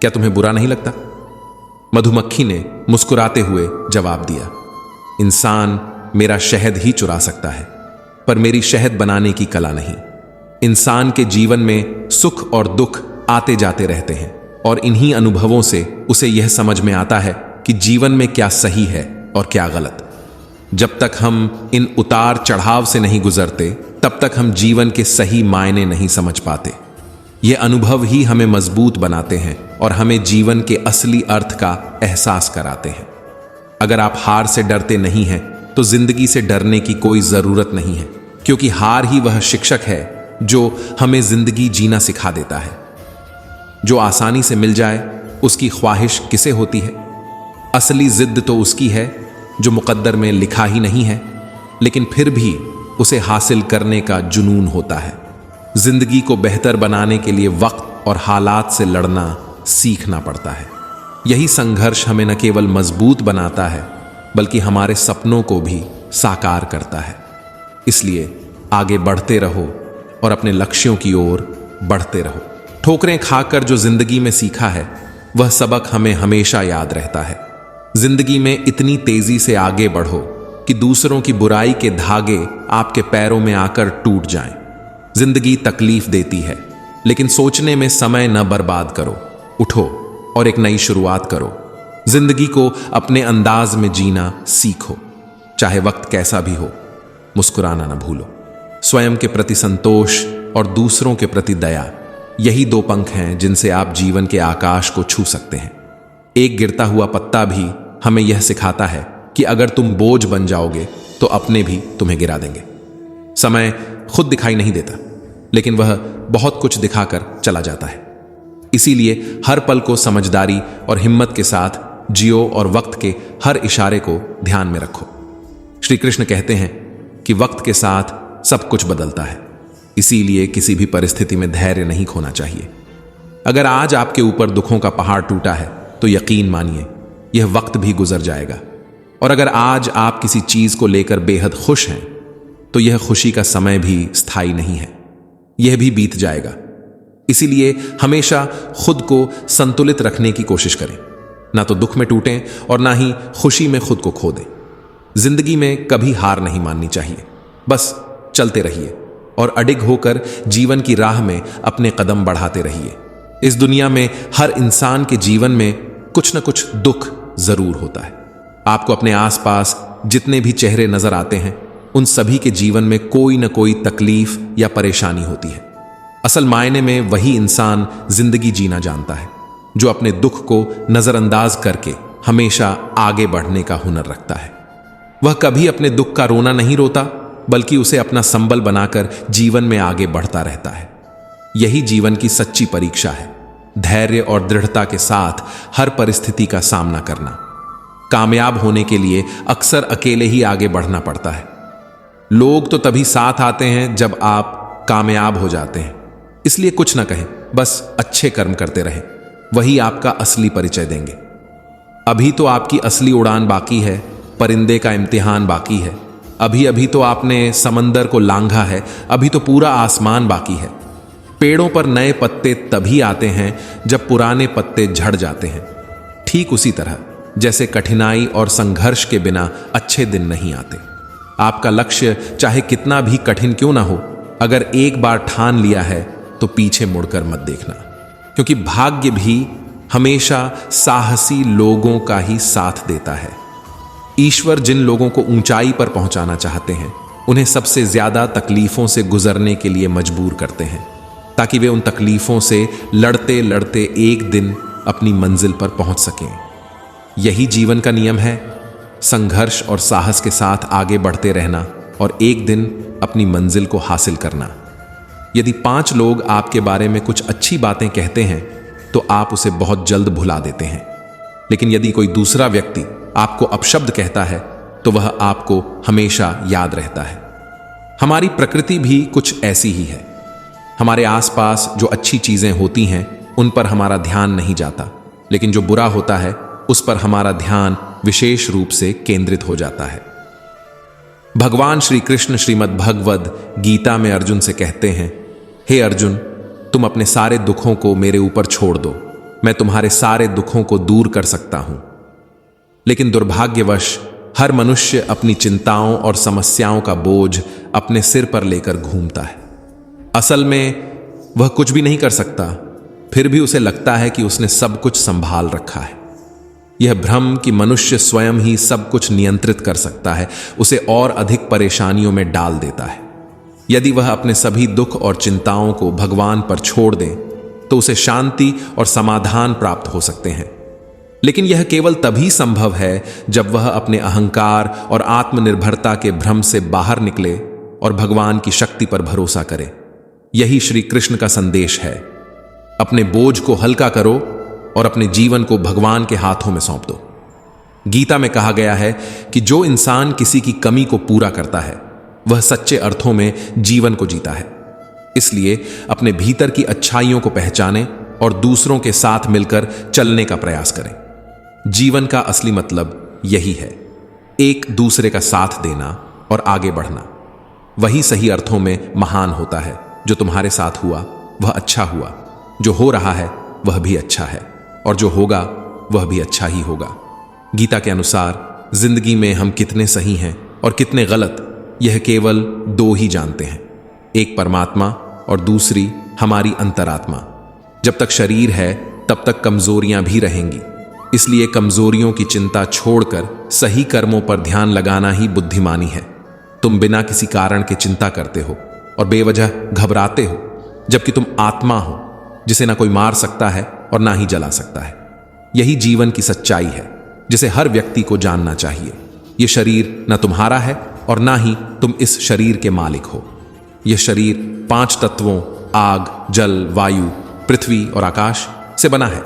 क्या तुम्हें बुरा नहीं लगता? मधुमक्खी ने मुस्कुराते हुए जवाब दिया, इंसान मेरा शहद ही चुरा सकता है, पर मेरी शहद बनाने की कला नहीं। इंसान के जीवन में सुख और दुख आते जाते रहते हैं और इन्हीं अनुभवों से उसे यह समझ में आता है कि जीवन में क्या सही है और क्या गलत। जब तक हम इन उतार चढ़ाव से नहीं गुजरते, तब तक हम जीवन के सही मायने नहीं समझ पाते। ये अनुभव ही हमें मजबूत बनाते हैं और हमें जीवन के असली अर्थ का एहसास कराते हैं। अगर आप हार से डरते नहीं हैं तो जिंदगी से डरने की कोई जरूरत नहीं है, क्योंकि हार ही वह शिक्षक है जो हमें जिंदगी जीना सिखा देता है। जो आसानी से मिल जाए उसकी ख्वाहिश किसे होती है? असली जिद तो उसकी है जो मुकद्दर में लिखा ही नहीं है, लेकिन फिर भी उसे हासिल करने का जुनून होता है। जिंदगी को बेहतर बनाने के लिए वक्त और हालात से लड़ना सीखना पड़ता है। यही संघर्ष हमें न केवल मजबूत बनाता है बल्कि हमारे सपनों को भी साकार करता है। इसलिए आगे बढ़ते रहो और अपने लक्ष्यों की ओर बढ़ते रहो। ठोकरें खाकर जो जिंदगी में सीखा है वह सबक हमें हमेशा याद रहता है। जिंदगी में इतनी तेजी से आगे बढ़ो कि दूसरों की बुराई के धागे आपके पैरों में आकर टूट जाएं। जिंदगी तकलीफ देती है, लेकिन सोचने में समय न बर्बाद करो। उठो और एक नई शुरुआत करो। जिंदगी को अपने अंदाज में जीना सीखो, चाहे वक्त कैसा भी हो। मुस्कुराना न भूलो। स्वयं के प्रति संतोष और दूसरों के प्रति दया, यही दो पंख हैं जिनसे आप जीवन के आकाश को छू सकते हैं। एक गिरता हुआ पत्ता भी हमें यह सिखाता है कि अगर तुम बोझ बन जाओगे तो अपने भी तुम्हें गिरा देंगे। समय खुद दिखाई नहीं देता, लेकिन वह बहुत कुछ दिखाकर चला जाता है। इसीलिए हर पल को समझदारी और हिम्मत के साथ जियो और वक्त के हर इशारे को ध्यान में रखो। श्री कृष्ण कहते हैं कि वक्त के साथ सब कुछ बदलता है, इसीलिए किसी भी परिस्थिति में धैर्य नहीं खोना चाहिए। अगर आज आपके ऊपर दुखों का पहाड़ टूटा है तो यकीन मानिए यह वक्त भी गुजर जाएगा। और अगर आज आप किसी चीज को लेकर बेहद खुश हैं तो यह खुशी का समय भी स्थायी नहीं है, यह भी बीत जाएगा। इसीलिए हमेशा खुद को संतुलित रखने की कोशिश करें, ना तो दुख में टूटें और ना ही खुशी में खुद को खो दें। जिंदगी में कभी हार नहीं माननी चाहिए, बस चलते रहिए और अडिग होकर जीवन की राह में अपने कदम बढ़ाते रहिए। इस दुनिया में हर इंसान के जीवन में कुछ न कुछ दुख जरूर होता है। आपको अपने आसपास जितने भी चेहरे नजर आते हैं उन सभी के जीवन में कोई न कोई तकलीफ या परेशानी होती है। असल मायने में वही इंसान जिंदगी जीना जानता है जो अपने दुख को नजरअंदाज करके हमेशा आगे बढ़ने का हुनर रखता है। वह कभी अपने दुख का रोना नहीं रोता, बल्कि उसे अपना संबल बनाकर जीवन में आगे बढ़ता रहता है। यही जीवन की सच्ची परीक्षा है, धैर्य और दृढ़ता के साथ हर परिस्थिति का सामना करना। कामयाब होने के लिए अक्सर अकेले ही आगे बढ़ना पड़ता है। लोग तो तभी साथ आते हैं जब आप कामयाब हो जाते हैं। इसलिए कुछ ना कहें, बस अच्छे कर्म करते रहें, वही आपका असली परिचय देंगे। अभी तो आपकी असली उड़ान बाकी है, परिंदे का इम्तिहान बाकी है। अभी अभी तो आपने समंदर को लांघा है, अभी तो पूरा आसमान बाकी है। पेड़ों पर नए पत्ते तभी आते हैं जब पुराने पत्ते झड़ जाते हैं। ठीक उसी तरह जैसे कठिनाई और संघर्ष के बिना अच्छे दिन नहीं आते। आपका लक्ष्य चाहे कितना भी कठिन क्यों ना हो, अगर एक बार ठान लिया है तो पीछे मुड़कर मत देखना, क्योंकि भाग्य भी हमेशा साहसी लोगों का ही साथ देता है। ईश्वर जिन लोगों को ऊंचाई पर पहुंचाना चाहते हैं, उन्हें सबसे ज्यादा तकलीफों से गुजरने के लिए मजबूर करते हैं, ताकि वे उन तकलीफों से लड़ते लड़ते एक दिन अपनी मंजिल पर पहुंच सकें। यही जीवन का नियम है, संघर्ष और साहस के साथ आगे बढ़ते रहना और एक दिन अपनी मंजिल को हासिल करना। यदि 5 लोग आपके बारे में कुछ अच्छी बातें कहते हैं तो आप उसे बहुत जल्द भुला देते हैं, लेकिन यदि कोई दूसरा व्यक्ति आपको अपशब्द कहता है तो वह आपको हमेशा याद रहता है। हमारी प्रकृति भी कुछ ऐसी ही है। हमारे आसपास जो अच्छी चीजें होती हैं उन पर हमारा ध्यान नहीं जाता, लेकिन जो बुरा होता है उस पर हमारा ध्यान विशेष रूप से केंद्रित हो जाता है। भगवान श्री कृष्ण श्रीमद् भगवद गीता में अर्जुन से कहते हैं, हे अर्जुन, तुम अपने सारे दुखों को मेरे ऊपर छोड़ दो, मैं तुम्हारे सारे दुखों को दूर कर सकता हूं। लेकिन दुर्भाग्यवश हर मनुष्य अपनी चिंताओं और समस्याओं का बोझ अपने सिर पर लेकर घूमता है। असल में वह कुछ भी नहीं कर सकता, फिर भी उसे लगता है कि उसने सब कुछ संभाल रखा है। यह भ्रम कि मनुष्य स्वयं ही सब कुछ नियंत्रित कर सकता है उसे और अधिक परेशानियों में डाल देता है। यदि वह अपने सभी दुख और चिंताओं को भगवान पर छोड़ दे तो उसे शांति और समाधान प्राप्त हो सकते हैं, लेकिन यह केवल तभी संभव है जब वह अपने अहंकार और आत्मनिर्भरता के भ्रम से बाहर निकले और भगवान की शक्ति पर भरोसा करे। यही श्री कृष्ण का संदेश है। अपने बोझ को हल्का करो और अपने जीवन को भगवान के हाथों में सौंप दो। गीता में कहा गया है कि जो इंसान किसी की कमी को पूरा करता है वह सच्चे अर्थों में जीवन को जीता है। इसलिए अपने भीतर की अच्छाइयों को पहचानें और दूसरों के साथ मिलकर चलने का प्रयास करें। जीवन का असली मतलब यही है, एक दूसरे का साथ देना और आगे बढ़ना। वही सही अर्थों में महान होता है। जो तुम्हारे साथ हुआ वह अच्छा हुआ, जो हो रहा है वह भी अच्छा है, और जो होगा वह भी अच्छा ही होगा। गीता के अनुसार जिंदगी में हम कितने सही हैं और कितने गलत, यह केवल 2 ही जानते हैं, एक परमात्मा और दूसरी हमारी अंतरात्मा। जब तक शरीर है तब तक कमजोरियां भी रहेंगी, इसलिए कमजोरियों की चिंता छोड़कर सही कर्मों पर ध्यान लगाना ही बुद्धिमानी है। तुम बिना किसी कारण के चिंता करते हो और बेवजह घबराते हो, जबकि तुम आत्मा हो जिसे ना कोई मार सकता है और ना ही जला सकता है। यही जीवन की सच्चाई है जिसे हर व्यक्ति को जानना चाहिए। यह शरीर न तुम्हारा है और ना ही तुम इस शरीर के मालिक हो। यह शरीर 5 तत्वों आग, जल, वायु, पृथ्वी और आकाश से बना है,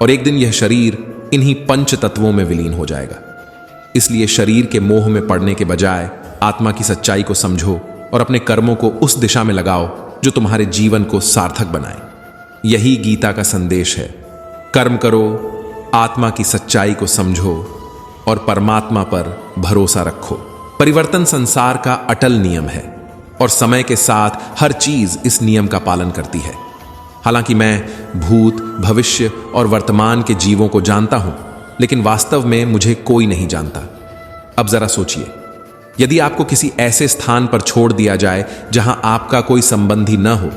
और एक दिन यह शरीर इन्हीं 5 तत्वों में विलीन हो जाएगा। इसलिए शरीर के मोह में पड़ने के बजाय आत्मा की सच्चाई को समझो और अपने कर्मों को उस दिशा में लगाओ जो तुम्हारे जीवन को सार्थक बनाए। यही गीता का संदेश है। कर्म करो, आत्मा की सच्चाई को समझो और परमात्मा पर भरोसा रखो। परिवर्तन संसार का अटल नियम है और समय के साथ हर चीज इस नियम का पालन करती है। हालांकि मैं भूत, भविष्य और वर्तमान के जीवों को जानता हूं, लेकिन वास्तव में मुझे कोई नहीं जानता। अब जरा सोचिए, यदि आपको किसी ऐसे स्थान पर छोड़ दिया जाए जहां आपका कोई संबंधी न हो,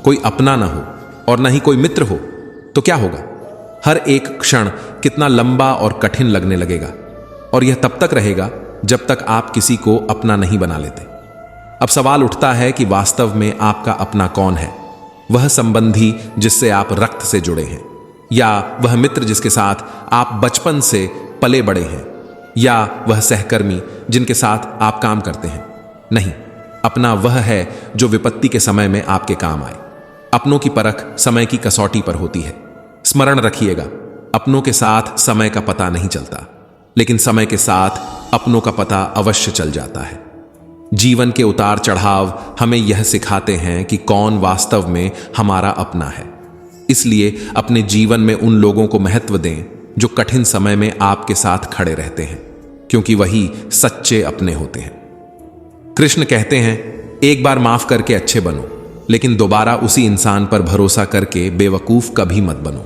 कोई अपना न हो और न ही कोई मित्र हो, तो क्या होगा? हर एक क्षण कितना लंबा और कठिन लगने लगेगा, और यह तब तक रहेगा जब तक आप किसी को अपना नहीं बना लेते। अब सवाल उठता है कि वास्तव में आपका अपना कौन है? वह संबंधी जिससे आप रक्त से जुड़े हैं, या वह मित्र जिसके साथ आप बचपन से पले बड़े हैं, या वह सहकर्मी जिनके साथ आप काम करते हैं? नहीं, अपना वह है जो विपत्ति के समय में आपके काम आए। अपनों की परख समय की कसौटी पर होती है। स्मरण रखिएगा, अपनों के साथ समय का पता नहीं चलता, लेकिन समय के साथ अपनों का पता अवश्य चल जाता है। जीवन के उतार चढ़ाव हमें यह सिखाते हैं कि कौन वास्तव में हमारा अपना है। इसलिए अपने जीवन में उन लोगों को महत्व दें जो कठिन समय में आपके साथ खड़े रहते हैं, क्योंकि वही सच्चे अपने होते हैं। कृष्ण कहते हैं, एक बार माफ करके अच्छे बनो, लेकिन दोबारा उसी इंसान पर भरोसा करके बेवकूफ कभी मत बनो।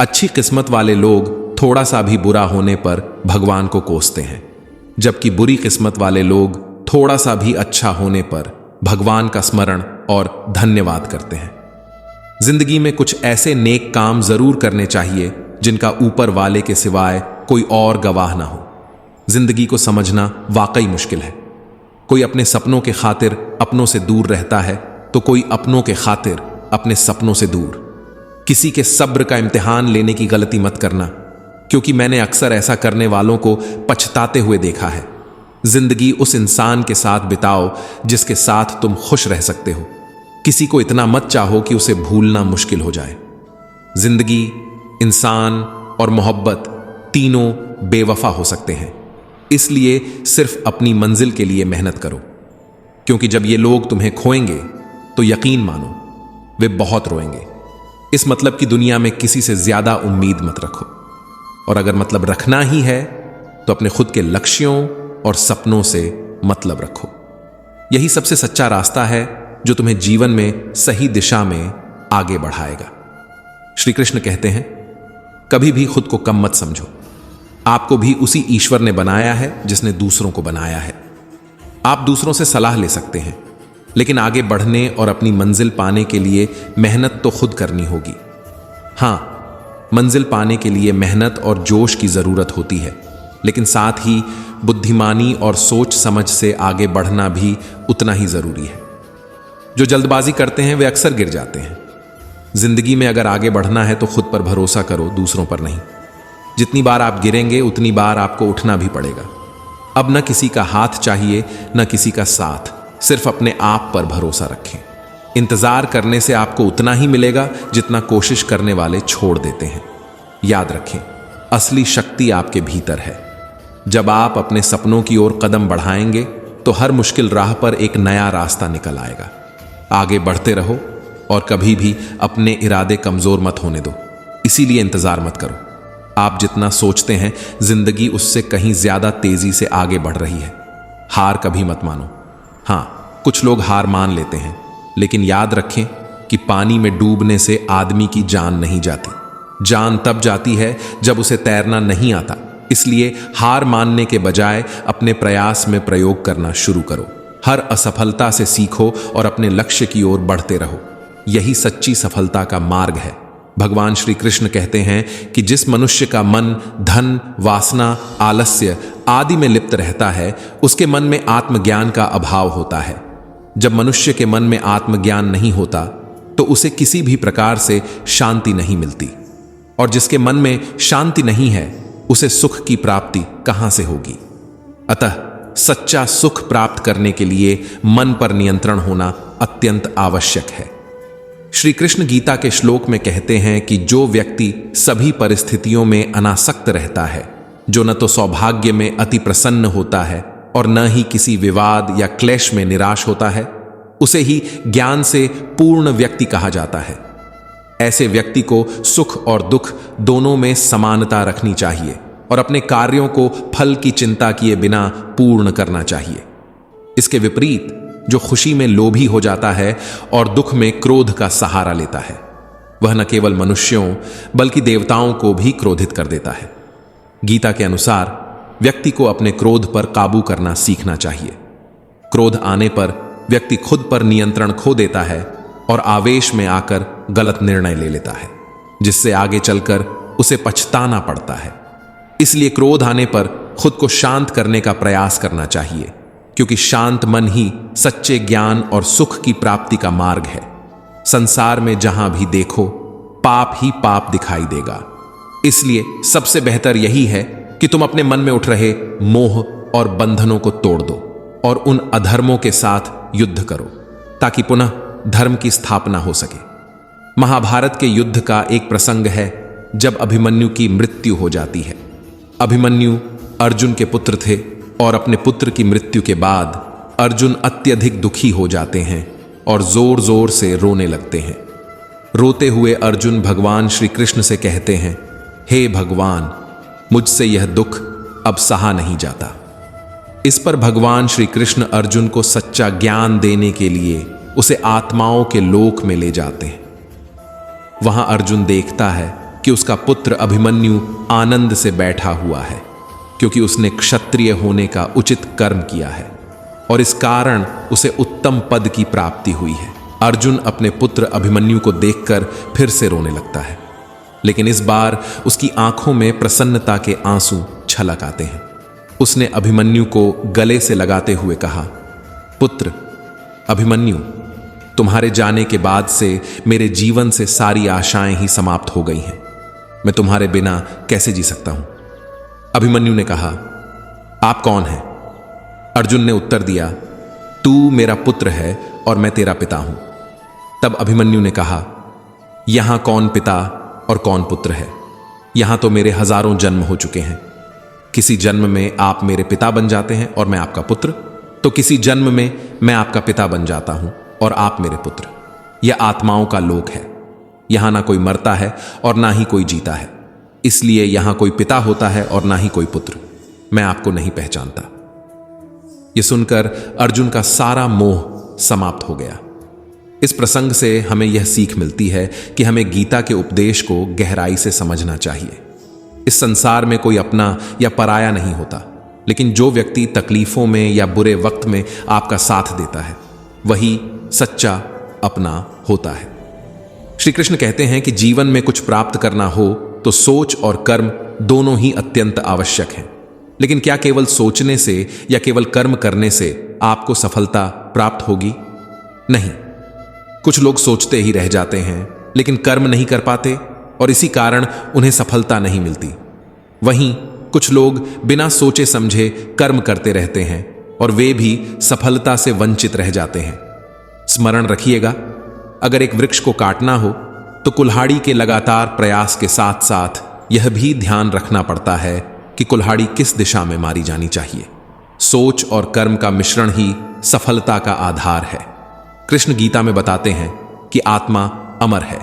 अच्छी किस्मत वाले लोग थोड़ा सा भी बुरा होने पर भगवान को कोसते हैं, जबकि बुरी किस्मत वाले लोग थोड़ा सा भी अच्छा होने पर भगवान का स्मरण और धन्यवाद करते हैं। जिंदगी में कुछ ऐसे नेक काम जरूर करने चाहिए जिनका ऊपर वाले के सिवाय कोई और गवाह ना हो। जिंदगी को समझना वाकई मुश्किल है। कोई अपने सपनों के खातिर अपनों से दूर रहता है, तो कोई अपनों के खातिर अपने सपनों से दूर। किसी के सब्र का इम्तिहान लेने की गलती मत करना, क्योंकि मैंने अक्सर ऐसा करने वालों को पछताते हुए देखा है। जिंदगी उस इंसान के साथ बिताओ जिसके साथ तुम खुश रह सकते हो। किसी को इतना मत चाहो कि उसे भूलना मुश्किल हो जाए। जिंदगी, इंसान और मोहब्बत तीनों बेवफा हो सकते हैं, इसलिए सिर्फ अपनी मंजिल के लिए मेहनत करो, क्योंकि जब ये लोग तुम्हें खोएंगे तो यकीन मानो वे बहुत रोएंगे। इस मतलब की दुनिया में किसी से ज्यादा उम्मीद मत रखो, और अगर मतलब रखना ही है तो अपने खुद के लक्ष्यों और सपनों से मतलब रखो। यही सबसे सच्चा रास्ता है जो तुम्हें जीवन में सही दिशा में आगे बढ़ाएगा। श्री कृष्ण कहते हैं, कभी भी खुद को कम मत समझो। आपको भी उसी ईश्वर ने बनाया है जिसने दूसरों को बनाया है। आप दूसरों से सलाह ले सकते हैं, लेकिन आगे बढ़ने और अपनी मंजिल पाने के लिए मेहनत तो खुद करनी होगी। हां, मंजिल पाने के लिए मेहनत और जोश की जरूरत होती है, लेकिन साथ ही बुद्धिमानी और सोच समझ से आगे बढ़ना भी उतना ही जरूरी है। जो जल्दबाजी करते हैं वे अक्सर गिर जाते हैं। जिंदगी में अगर आगे बढ़ना है तो खुद पर भरोसा करो, दूसरों पर नहीं। जितनी बार आप गिरेंगे उतनी बार आपको उठना भी पड़ेगा। अब न किसी का हाथ चाहिए न किसी का साथ, सिर्फ अपने आप पर भरोसा रखें। इंतजार करने से आपको उतना ही मिलेगा जितना कोशिश करने वाले छोड़ देते हैं। याद रखें, असली शक्ति आपके भीतर है। जब आप अपने सपनों की ओर कदम बढ़ाएंगे तो हर मुश्किल राह पर एक नया रास्ता निकल आएगा। आगे बढ़ते रहो और कभी भी अपने इरादे कमजोर मत होने दो। इसीलिए इंतजार मत करो। आप जितना सोचते हैं जिंदगी उससे कहीं ज्यादा तेजी से आगे बढ़ रही है। हार कभी मत मानो। हां, कुछ लोग हार मान लेते हैं, लेकिन याद रखें कि पानी में डूबने से आदमी की जान नहीं जाती। जान तब जाती है जब उसे तैरना नहीं आता। इसलिए हार मानने के बजाय अपने प्रयास में प्रयोग करना शुरू करो। हर असफलता से सीखो और अपने लक्ष्य की ओर बढ़ते रहो। यही सच्ची सफलता का मार्ग है। भगवान श्री कृष्ण कहते हैं कि जिस मनुष्य का मन धन, वासना, आलस्य आदि में लिप्त रहता है, उसके मन में आत्मज्ञान का अभाव होता है। जब मनुष्य के मन में आत्मज्ञान नहीं होता तो उसे किसी भी प्रकार से शांति नहीं मिलती, और जिसके मन में शांति नहीं है उसे सुख की प्राप्ति कहां से होगी। अतः सच्चा सुख प्राप्त करने के लिए मन पर नियंत्रण होना अत्यंत आवश्यक है। श्री कृष्ण गीता के श्लोक में कहते हैं कि जो व्यक्ति सभी परिस्थितियों में अनासक्त रहता है, जो न तो सौभाग्य में अति प्रसन्न होता है और न ही किसी विवाद या क्लेश में निराश होता है, उसे ही ज्ञान से पूर्ण व्यक्ति कहा जाता है। ऐसे व्यक्ति को सुख और दुख दोनों में समानता रखनी चाहिए और अपने कार्यों को फल की चिंता किए बिना पूर्ण करना चाहिए। इसके विपरीत जो खुशी में लोभी हो जाता है और दुख में क्रोध का सहारा लेता है, वह न केवल मनुष्यों बल्कि देवताओं को भी क्रोधित कर देता है। गीता के अनुसार व्यक्ति को अपने क्रोध पर काबू करना सीखना चाहिए। क्रोध आने पर व्यक्ति खुद पर नियंत्रण खो देता है और आवेश में आकर गलत निर्णय ले लेता है, जिससे आगे चलकर उसे पछताना पड़ता है। इसलिए क्रोध आने पर खुद को शांत करने का प्रयास करना चाहिए, क्योंकि शांत मन ही सच्चे ज्ञान और सुख की प्राप्ति का मार्ग है। संसार में जहां भी देखो पाप ही पाप दिखाई देगा। इसलिए सबसे बेहतर यही है कि तुम अपने मन में उठ रहे मोह और बंधनों को तोड़ दो और उन अधर्मों के साथ युद्ध करो, ताकि पुनः धर्म की स्थापना हो सके। महाभारत के युद्ध का एक प्रसंग है जब अभिमन्यु की मृत्यु हो जाती है। अभिमन्यु अर्जुन के पुत्र थे और अपने पुत्र की मृत्यु के बाद अर्जुन अत्यधिक दुखी हो जाते हैं और जोर जोर से रोने लगते हैं। रोते हुए अर्जुन भगवान श्री कृष्ण से कहते हैं, हे भगवान, मुझसे यह दुख अब सहा नहीं जाता। इस पर भगवान श्री कृष्ण अर्जुन को सच्चा ज्ञान देने के लिए उसे आत्माओं के लोक में ले जाते हैं। वहां अर्जुन देखता है कि उसका पुत्र अभिमन्यु आनंद से बैठा हुआ है, क्योंकि उसने क्षत्रिय होने का उचित कर्म किया है और इस कारण उसे उत्तम पद की प्राप्ति हुई है। अर्जुन अपने पुत्र अभिमन्यु को देखकर फिर से रोने लगता है, लेकिन इस बार उसकी आंखों में प्रसन्नता के आंसू छलक आते हैं। उसने अभिमन्यु को गले से लगाते हुए कहा, पुत्र अभिमन्यु, तुम्हारे जाने के बाद से मेरे जीवन से सारी आशाएं ही समाप्त हो गई हैं। मैं तुम्हारे बिना कैसे जी सकता हूं? अभिमन्यु ने कहा, आप कौन हैं? अर्जुन ने उत्तर दिया, तू मेरा पुत्र है और मैं तेरा पिता हूं। तब अभिमन्यु ने कहा, यहां कौन पिता और कौन पुत्र है? यहां तो मेरे हजारों जन्म हो चुके हैं। किसी जन्म में आप मेरे पिता बन जाते हैं और मैं आपका पुत्र, तो किसी जन्म में मैं आपका पिता बन जाता हूं और आप मेरे पुत्र। यह आत्माओं का लोक है। यहां ना कोई मरता है और ना ही कोई जीता है, इसलिए यहां कोई पिता होता है और ना ही कोई पुत्र। मैं आपको नहीं पहचानता। यह सुनकर अर्जुन का सारा मोह समाप्त हो गया। इस प्रसंग से हमें यह सीख मिलती है कि हमें गीता के उपदेश को गहराई से समझना चाहिए। इस संसार में कोई अपना या पराया नहीं होता, लेकिन जो व्यक्ति तकलीफों में या बुरे वक्त में आपका साथ देता है, वही सच्चा अपना होता है। श्री कृष्ण कहते हैं कि जीवन में कुछ प्राप्त करना हो तो सोच और कर्म दोनों ही अत्यंत आवश्यक हैं। लेकिन क्या केवल सोचने से या केवल कर्म करने से आपको सफलता प्राप्त होगी? नहीं। कुछ लोग सोचते ही रह जाते हैं, लेकिन कर्म नहीं कर पाते और इसी कारण उन्हें सफलता नहीं मिलती। वहीं कुछ लोग बिना सोचे समझे कर्म करते रहते हैं और वे भी सफलता से वंचित रह जाते हैं। स्मरण रखिएगा, अगर एक वृक्ष को काटना हो तो कुल्हाड़ी के लगातार प्रयास के साथ साथ यह भी ध्यान रखना पड़ता है कि कुल्हाड़ी किस दिशा में मारी जानी चाहिए। सोच और कर्म का मिश्रण ही सफलता का आधार है। कृष्ण गीता में बताते हैं कि आत्मा अमर है।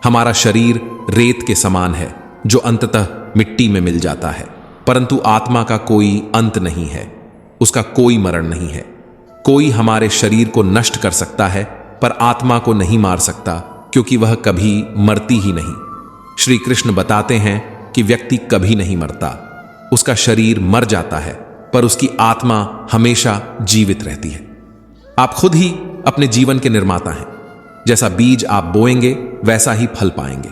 हमारा शरीर रेत के समान है जो अंततः मिट्टी में मिल जाता है, परंतु आत्मा का कोई अंत नहीं है, उसका कोई मरण नहीं है। कोई हमारे शरीर को नष्ट कर सकता है पर आत्मा को नहीं मार सकता, क्योंकि वह कभी मरती ही नहीं। श्री कृष्ण बताते हैं कि व्यक्ति कभी नहीं मरता, उसका शरीर मर जाता है पर उसकी आत्मा हमेशा जीवित रहती है। आप खुद ही अपने जीवन के निर्माता हैं। जैसा बीज आप बोएंगे वैसा ही फल पाएंगे।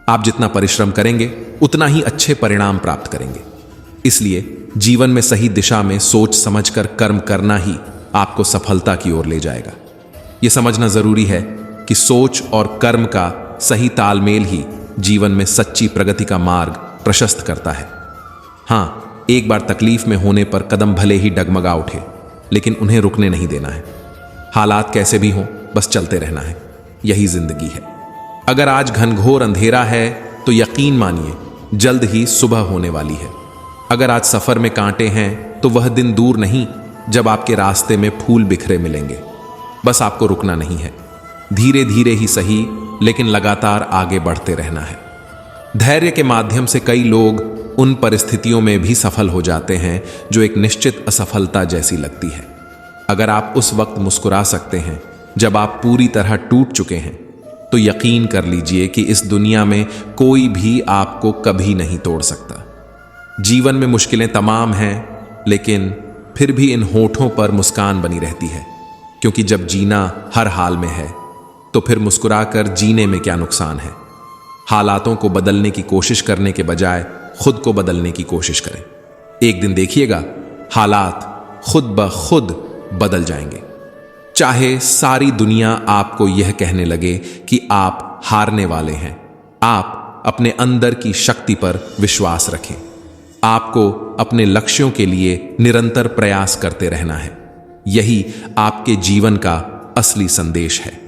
आप जितना परिश्रम करेंगे उतना ही अच्छे परिणाम प्राप्त करेंगे। इसलिए जीवन में सही दिशा में सोच समझकर कर्म करना ही आपको सफलता की ओर ले जाएगा। यह समझना जरूरी है कि सोच और कर्म का सही तालमेल ही जीवन में सच्ची प्रगति का मार्ग प्रशस्त करता है। हाँ, एक बार तकलीफ में होने पर कदम भले ही डगमगा उठे, लेकिन उन्हें रुकने नहीं देना है। हालात कैसे भी हों, बस चलते रहना है। यही जिंदगी है। अगर आज घनघोर अंधेरा है तो यकीन मानिए जल्द ही सुबह होने वाली है। अगर आज सफर में कांटे हैं तो वह दिन दूर नहीं जब आपके रास्ते में फूल बिखरे मिलेंगे। बस आपको रुकना नहीं है, धीरे धीरे ही सही लेकिन लगातार आगे बढ़ते रहना है। धैर्य के माध्यम से कई लोग उन परिस्थितियों में भी सफल हो जाते हैं जो एक निश्चित असफलता जैसी लगती है। अगर आप उस वक्त मुस्कुरा सकते हैं जब आप पूरी तरह टूट चुके हैं, तो यकीन कर लीजिए कि इस दुनिया में कोई भी आपको कभी नहीं तोड़ सकता। जीवन में मुश्किलें तमाम हैं, लेकिन फिर भी इन होठों पर मुस्कान बनी रहती है, क्योंकि जब जीना हर हाल में है तो फिर मुस्कुराकर जीने में क्या नुकसान है। हालातों को बदलने की कोशिश करने के बजाय खुद को बदलने की कोशिश करें। एक दिन देखिएगा हालात खुद ब खुद बदल जाएंगे। चाहे सारी दुनिया आपको यह कहने लगे कि आप हारने वाले हैं, आप अपने अंदर की शक्ति पर विश्वास रखें। आपको अपने लक्ष्यों के लिए निरंतर प्रयास करते रहना है। यही आपके जीवन का असली संदेश है।